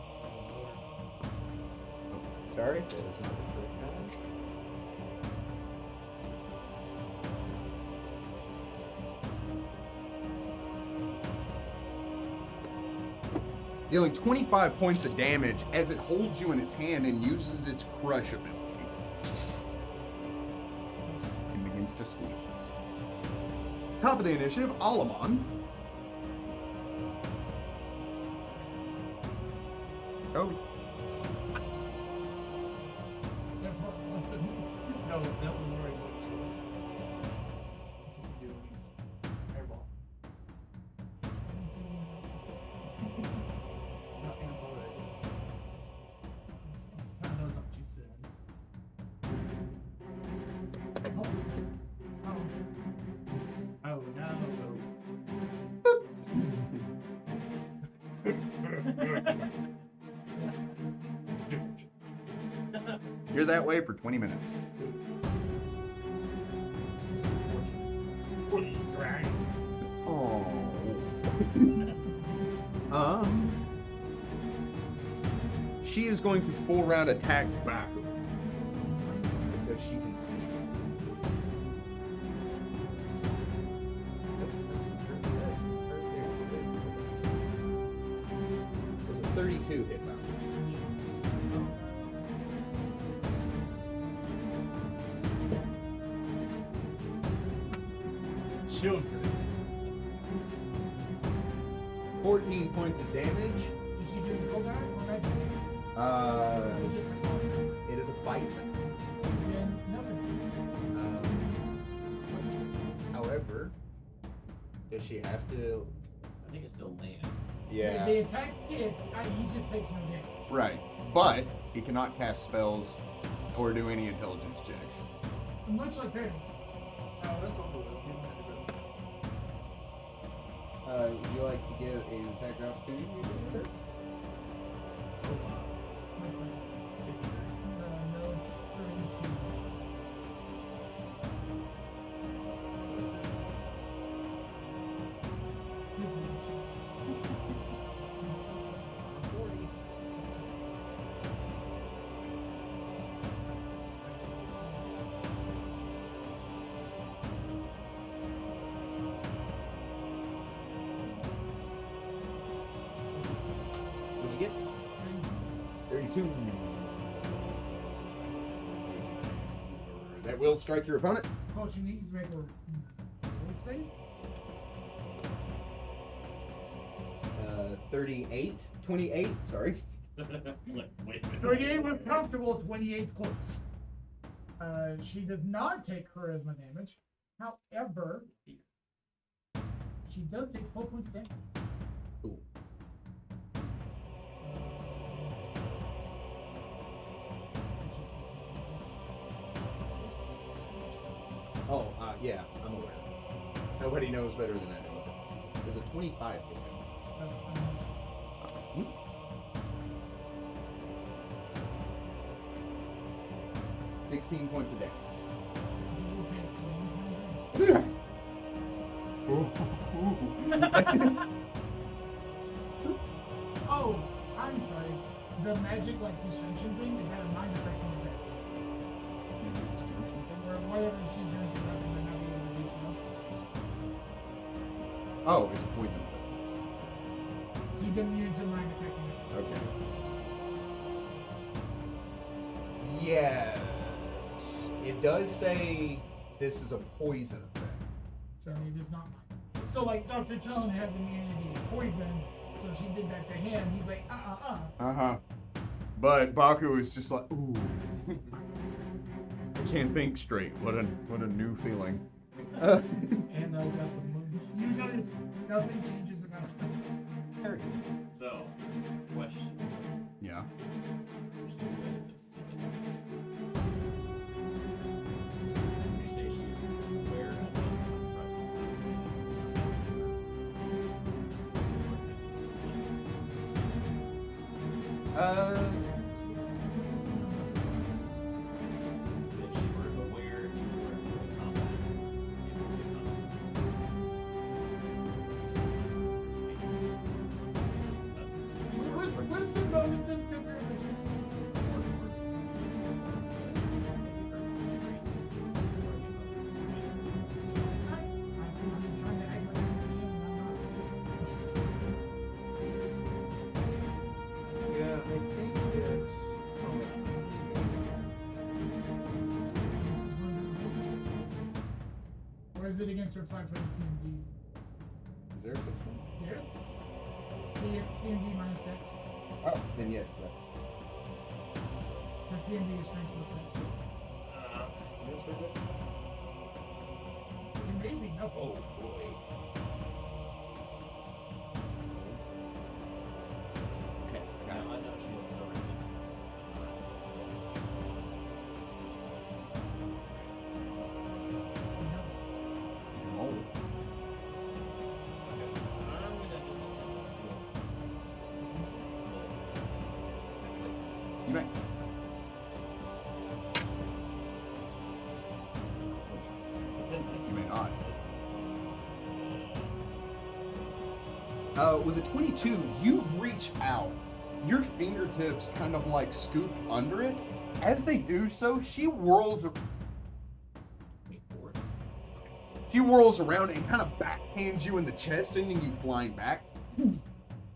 Oh, sorry? That is not the correct cast. Dealing 25 points of damage as it holds you in its hand and uses its crush ability. And begins to squeeze. Top of the initiative, Alamon. Oh, Listen. No, that was already what she did. That's what you do when you airball. Not airball it. That knows what she said. Oh, no. you're that way for 20 minutes. For these dragons. Oh. She is going to full round attack back because she can see. There's a 32 hit round. Children. 14 points of damage. Is she doing cold eye or magic? It is a bite. Then nothing. However, does she have to? I think it still lands. Yeah. The attack hits, he just takes no damage. Right, but he cannot cast spells or do any intelligence checks. Much like Perry. Oh, that's all the way. Would you like to give an attack opportunity? No, it's 32. What'd you get? 32. That will strike your opponent. All she needs is to make her will save. 38. 28, sorry. Wait. 38 was comfortable, 28's close. She does not take charisma damage. However, she does take 12 points damage. Cool. Oh, yeah, I'm aware. Nobody knows better than I know. There's a 25 hit him. 16 points of damage. Oh, I'm sorry. The magic, like, distraction thing, is that a mind affecting effect? Or whatever she's doing to us and then not being able to do spells. Oh, it's poison. She's immune to mind affecting effect. Okay. Yes. It does say this is a poison effect. So it is not mine. So, like, Dr. Tone has immunity to poisons, so she did that to him. He's like, Uh-huh. But Baku is just like, ooh. I can't think straight. What a new feeling. And got the moon. You notice nothing changes about it. So, question. Yeah. There's 2 minutes of stupid things. You say she's aware of the presence So if she were aware you were in combat, it would be What's the bonuses? Because they're I'm trying to act like I'm a kid and I'm not. Yeah, I think it's... This is or is it against her 5 foot CMD? Is there such thing? Theirs? CMD minus dex. Oh, then yes. That. The CMD is strength plus dex. It may be nothing. Oh, boy. Okay, I got it. know she wants to know resistance. You can roll it. You may. You may not. With a 22, you reach out. Your fingertips kind of like scoop under it. As they do so, she whirls around and kind of backhands you in the chest, sending you flying back.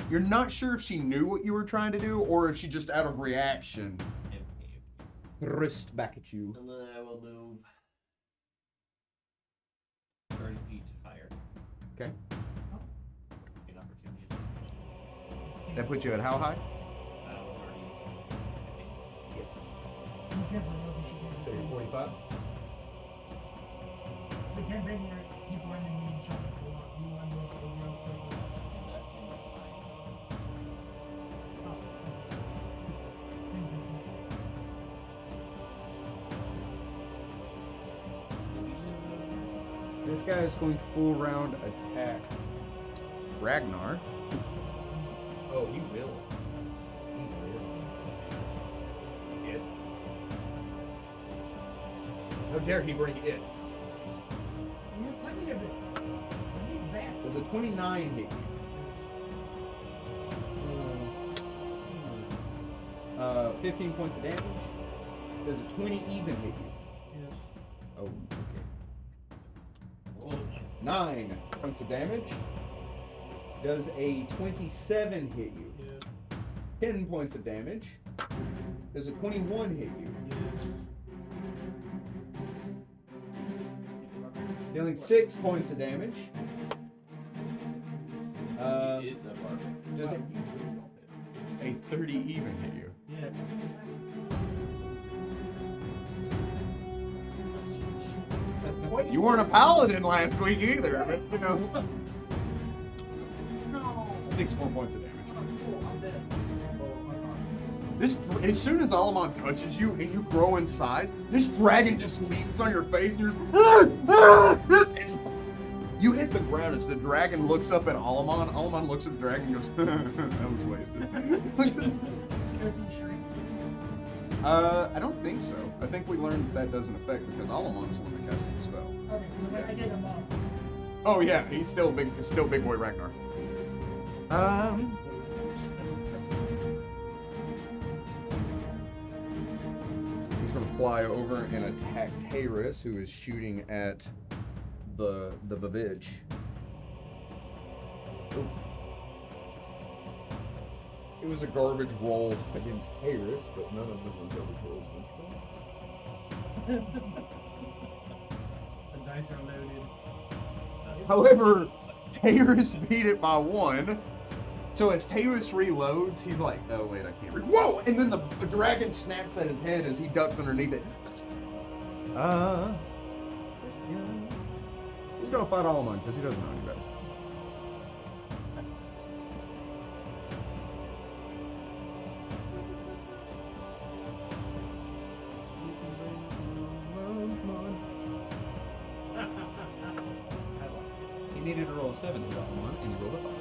You're not sure if she knew what you were trying to do or if she just out of reaction thrust back at you. And then I will move 30 feet higher. Okay. An opportunity. That puts you at how high? I was already. You can't bring up she can't just 45? We can't bring where people ending me and shot up a lot. You want to go close real quick. And that's fine. Oh. Things make sense. This guy is going to full round attack Ragnar. Oh, he will. He will. It. How dare he bring it? We have plenty of it. We need that. Does a 29 hit you? 15 points of damage. Does a 20 even hit you? Yes. Oh, okay. Oh, 9 points of damage. Does a 27 hit you? Yes. 10 points of damage. Does a 21 hit you? Yes. Dealing 6 points of damage. he is a barbarian. Does it a 30 even hit you? Yes. You weren't a paladin last week either, but you know. No. 6 more points of damage. Oh, cool. I'm dead. Oh, unconscious. As soon as Alamon touches you and you grow in size, this dragon just leaps on your face and you're just, and you hit the ground as the dragon looks up at Alamon. Alamon looks at the dragon and goes, that was wasted. Doesn't shrink. I don't think so. I think we learned that doesn't affect because Alamon's the one that casted the spell. Okay, so when I get him up. Oh yeah, he's still big boy Ragnar. He's gonna fly over and attack Taris, who is shooting at the Babbage. Oh. It was a garbage roll against Taris, but none of them were garbage rolls against her. The dice are loaded. However, Taris beat it by 1. So as Taris reloads, he's like, oh wait, I can't whoa! And then the dragon snaps at his head as he ducks underneath it. He's gonna fight Alamon because he doesn't know any better. He needed to roll a 7 to got 1, and he rolled a 5.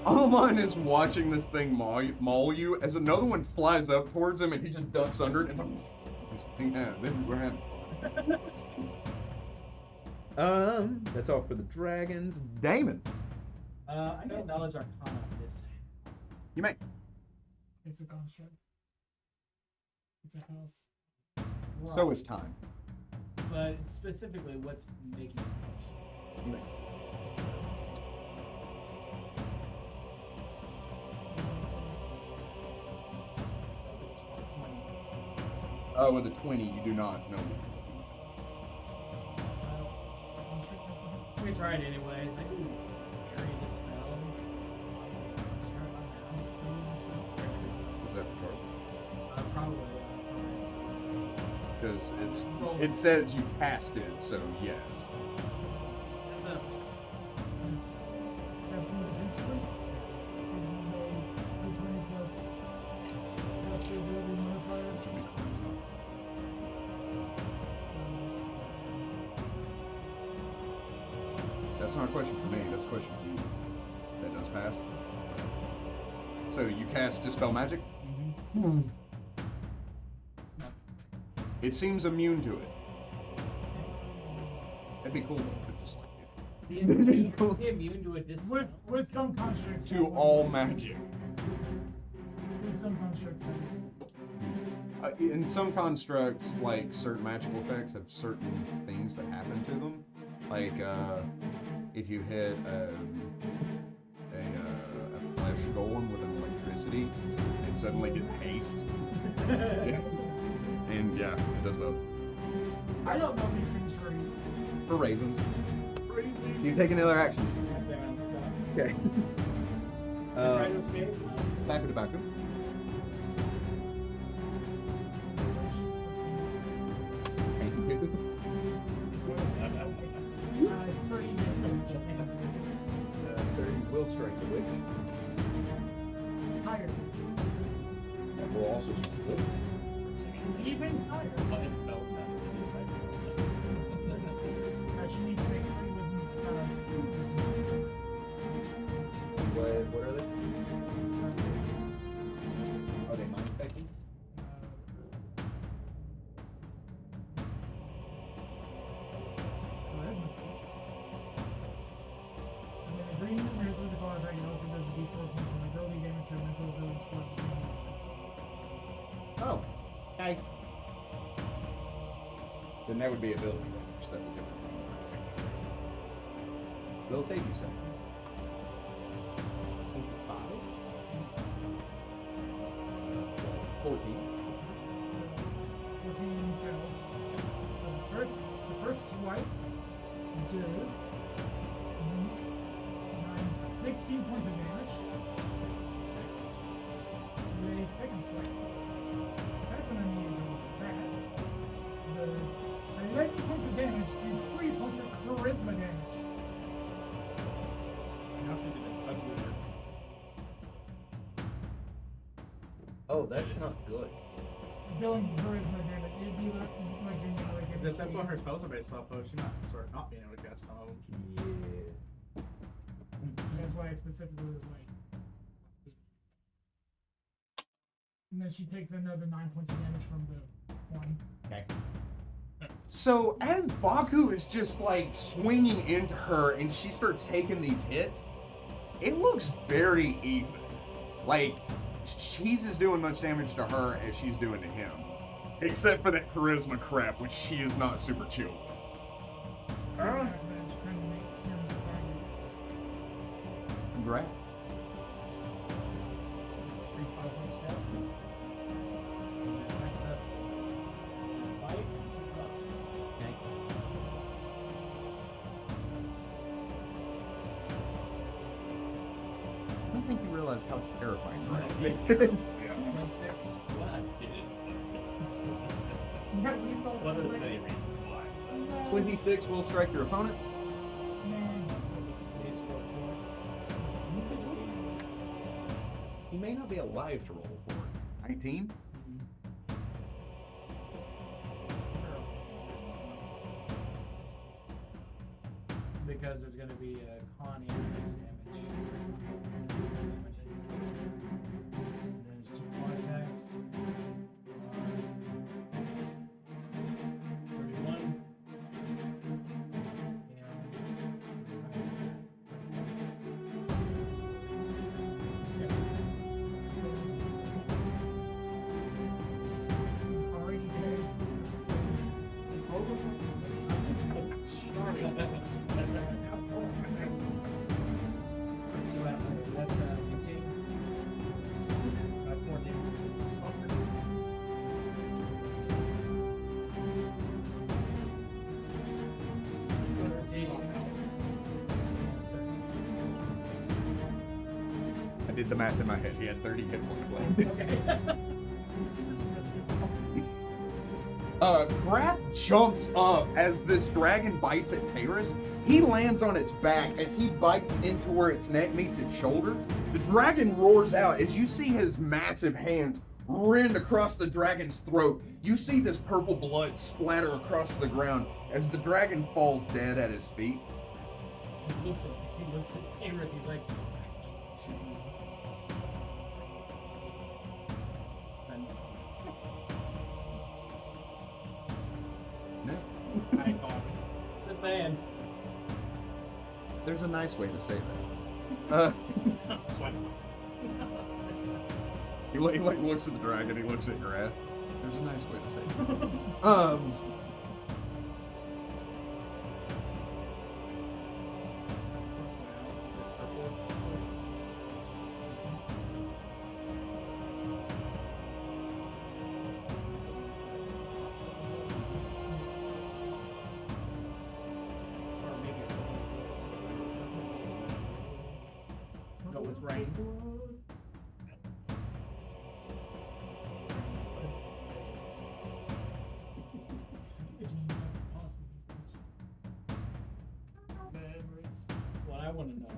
Alamon is watching this thing maul you as another one flies up towards him and he just ducks under it. It's like, yeah, then we're having fun. That's all for the dragons. Damon. I got knowledge arcana on this. You may. It's a construct. It's a house. So is time. But specifically, what's making it You may. With a 20, you do not know. It's a construct. It's a house. Should we try it anyway? I do area dispel. Was that part? Probably. Because it says you cast it, so yes. That's a That's the invincible. D20 plus. After ability modifier. That's not a question for me, that's a question for you. That does pass. So you cast Dispel Magic? Mm-hmm. It seems immune to it. That'd be cool though, if it just like Be immune to a dispel. With some constructs. to all magic. With some constructs. In some constructs, like certain magical effects have certain things that happen to them. Like if you hit a flesh golem with an electricity, it suddenly gets haste. Yeah. And yeah, it does both. I don't know these things for reasons. For raisins. You take any other actions? Okay. Try to escape. Back to back. Will strike the witch. Higher. That will also strike the witch. Even higher. She needs to make 3 wisdom. What are they? Are they mind affecting? Charisma based. And then a green marriage with the color dragon also does a d4 points of ability damage or mental ability score. Oh. Okay. Then that would be ability damage. That's a different thing. Will save you something. 25. 14. 14 fails. So the first swipe does 16 points of damage. And a second swipe. That's when I need to do that. Does 11 points of damage and 3 points of charisma damage. Now she's in an uglier Oh, that's not good. Billing charisma damage. It'd be like you're never getting. That's what her spells are based off of. She might start not being able to cast some of them. Yeah. That's why I specifically was like. And then she takes another 9 points of damage from the one. Okay. So as Baku is just like swinging into her and she starts taking these hits, it looks very even. Like she's as doing much damage to her as she's doing to him. Except for that charisma crap, which she is not super chill with. That's trying to make him the target. Right. 3-5 step. Fight. Okay. I don't think you realize how terrifying that is. 26. That's what I did. Yeah, we saw One of the like, many reasons why. But 26 will strike your opponent. man. These score 4. He may not be alive to roll for it. 19. Because there's going to be a con index damage. And there's 2 contacts. 31. He's already dead. That's 15. That's more damage. I did the math in my head. He had 30 hit points left. Krath jumps up as this dragon bites at Taurus. He lands on its back as he bites into where its neck meets its shoulder. The dragon roars out as you see his massive hands rend across the dragon's throat. You see this purple blood splatter across the ground as the dragon falls dead at his feet. He looks at Taurus, he's like, I told you. And No. I call him. Good man. There's a nice way to say that. swipe. He like looks at the dragon, he looks at Grath. There's a nice way to say that. Or maybe no, it's rain. What I want to know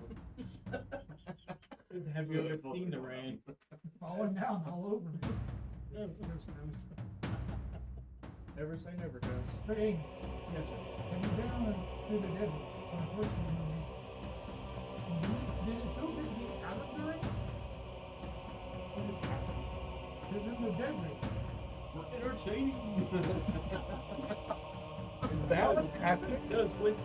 is, have you ever seen the rain? Falling down all over me. Never say never, Gus. But Amos, Yes, sir. have you been through the desert on a horse with did it feel good to get out of the rain? What is happening? Because in the desert, We're entertaining. Is that what's happening? It was with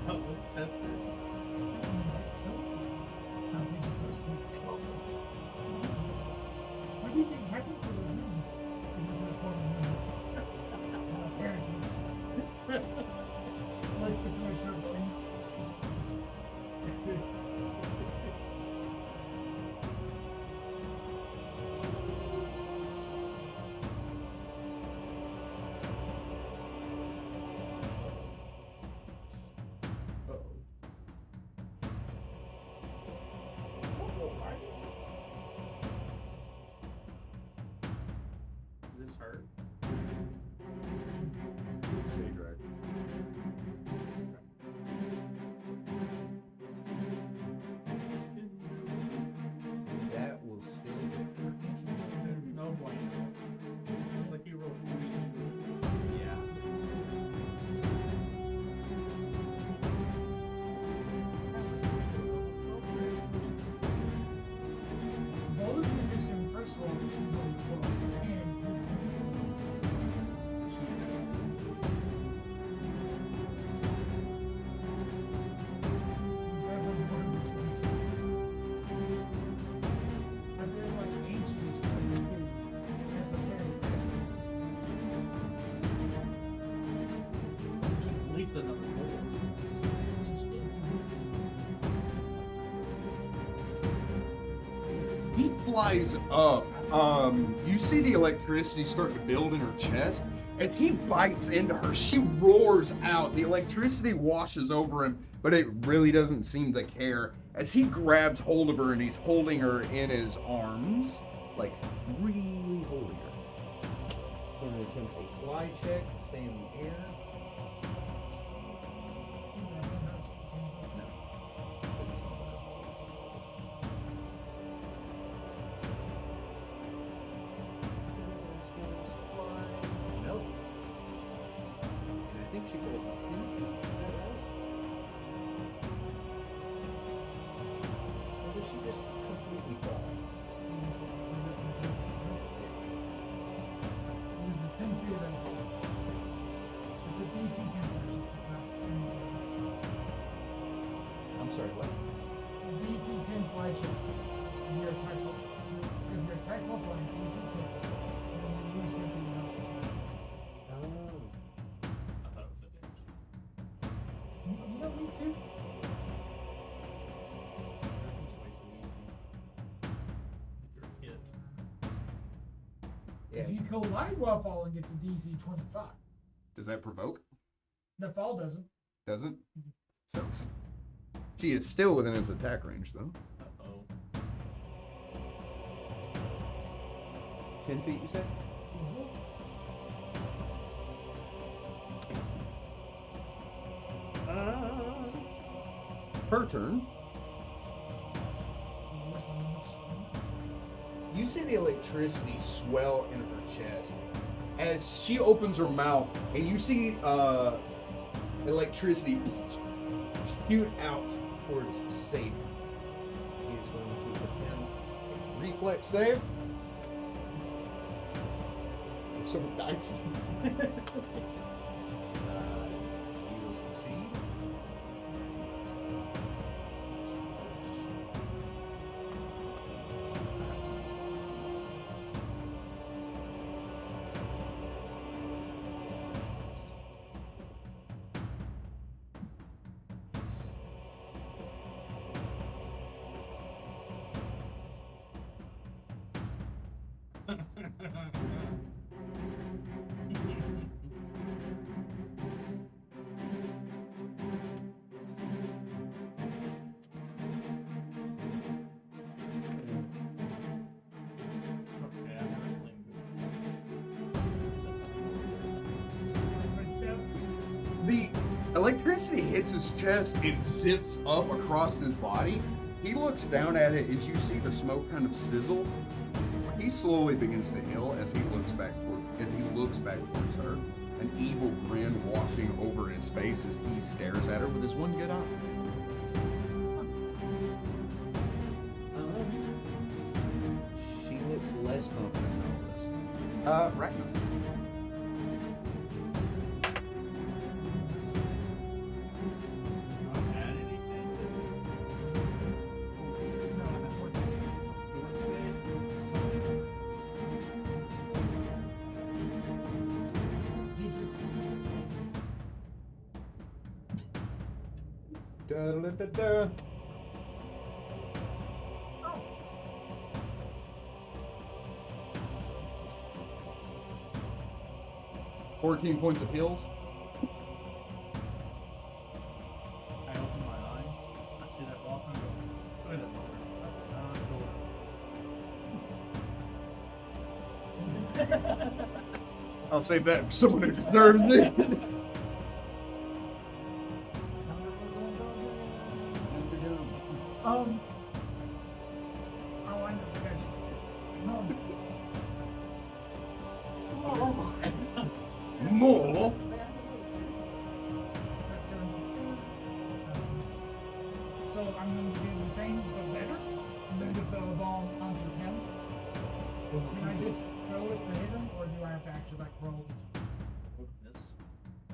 Let's test it. we just start sleeping. What do you think happens to those men? They go to the court of men. My parents would like the boy shirt thing. Does this hurt? flies up. You see the electricity starting to build in her chest. As he bites into her, she roars out. The electricity washes over him, but it really doesn't seem to care. As he grabs hold of her and he's holding her in his arms, like really holding her. I'm going to attempt a fly check to stay in the air. See what I've done now? No. This is not what I rolled. Nope. And I think she rolls 10 feet. Is that right? Or does she just completely fall? It was the 10 feet of that. It's a DC 10 version. It's not I'm sorry, what? DC 10 fly check. If you're attack while flying, DC 10. And then you lose 10 feet of health. Oh. I thought it was the damage. You don't need to. That seems way too easy. If you're hit. Yeah. If you collide while falling, it's a DC 25. Does that provoke? The fall doesn't. Doesn't? So, she is still within his attack range, though. Uh-oh. 10 feet, you said? Her turn. You see the electricity swell in her chest as she opens her mouth, and you see electricity shoot out towards Saber. He is going to attempt. Reflex save. Some dice. He will succeed. Okay, I'm not playing The electricity hits his chest and zips up across his body. He looks down at it as you see the smoke kind of sizzle. He slowly begins to heal as he looks back towards her. An evil grin washing over his face as he stares at her with his one good eye. She looks less confident than all this. Ragnar. Not add anything. No, I'm at 14. Fort save. He's just. Da-da-da-da-da. Oh! 14 points of heals. I open my eyes. I see that rock and I go, good Lord. That's a nice door. I'll save that for someone who deserves it. Oh, I know, I got you. More. That's 72. So I'm going to do the same, but better. I'm going to throw the ball onto him. Can I just throw it to hit him, or do I have to actually like roll it? This.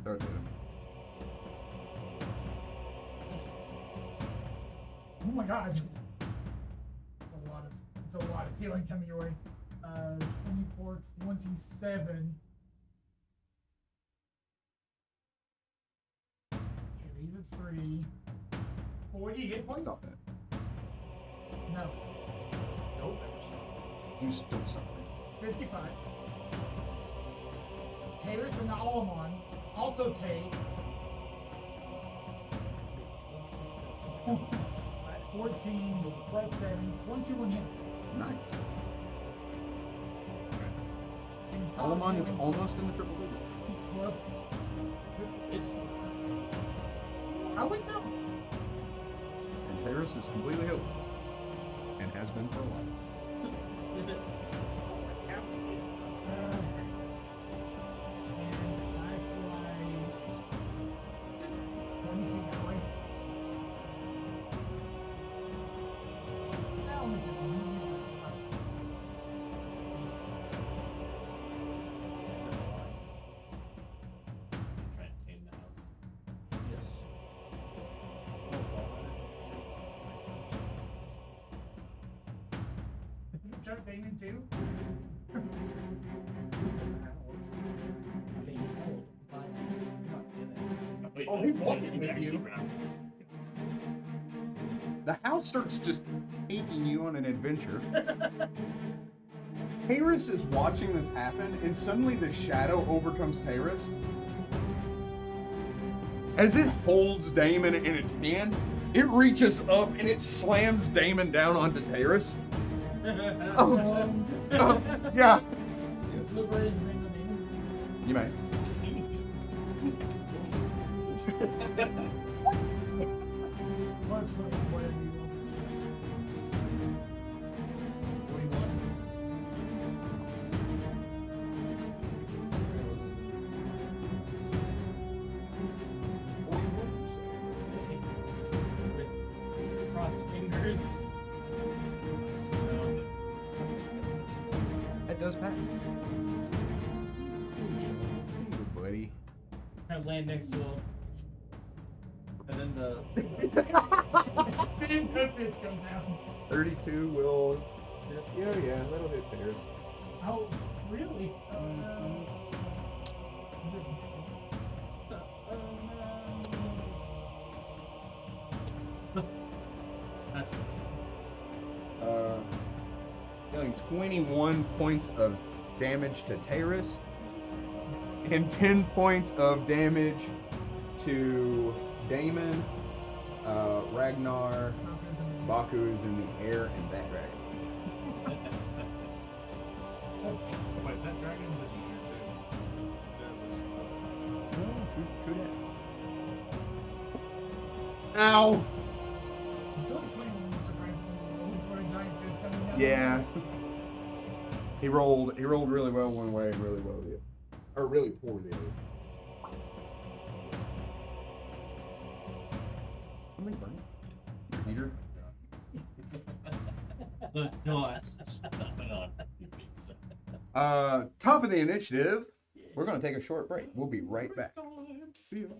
Throw it at him. Oh my god. It's a lot of healing coming your way. 24, 27. Carry the 3. 40 hit points? Stop that. No. Nope, never saw. You just don't stop. 55. Tavis and Alamon also take 14 plus 7, 21 hit. Nice. And Alamon is almost in the triple digits. plus. I would know. And Terrace is completely healed. And has been for a while. And I fly just 20 feet that way. Now, Try and tame the house. Yes. is it Chuck Damon too? Oh, he walked with you. The house starts just taking you on an adventure. Terrace is watching this happen, and suddenly the shadow overcomes Terrace. As it holds Damon in its hand, it reaches up and it slams Damon down onto Terrace. Oh, yeah. You may. Plus, whatever you will. 41. With crossed fingers. That does pass. Ooh, buddy. I land next to him. And then the And the fist comes out. 32 will. Yeah, that'll hit Terrace. Oh, really? That's Dealing 21 points of damage to Terrace and 10 points of damage to Damon, Ragnar, Baku is in the air, and that dragon. Wait, that dragon was in here too. That was, True that. Ow! Don't 21 was surprisingly low for a giant fist coming down. Yeah. He rolled really well one way and really well the other. Or really poor the other. Something burning? Heater? the dust. Top of the initiative. We're going to take a short break. We'll be right back. See you.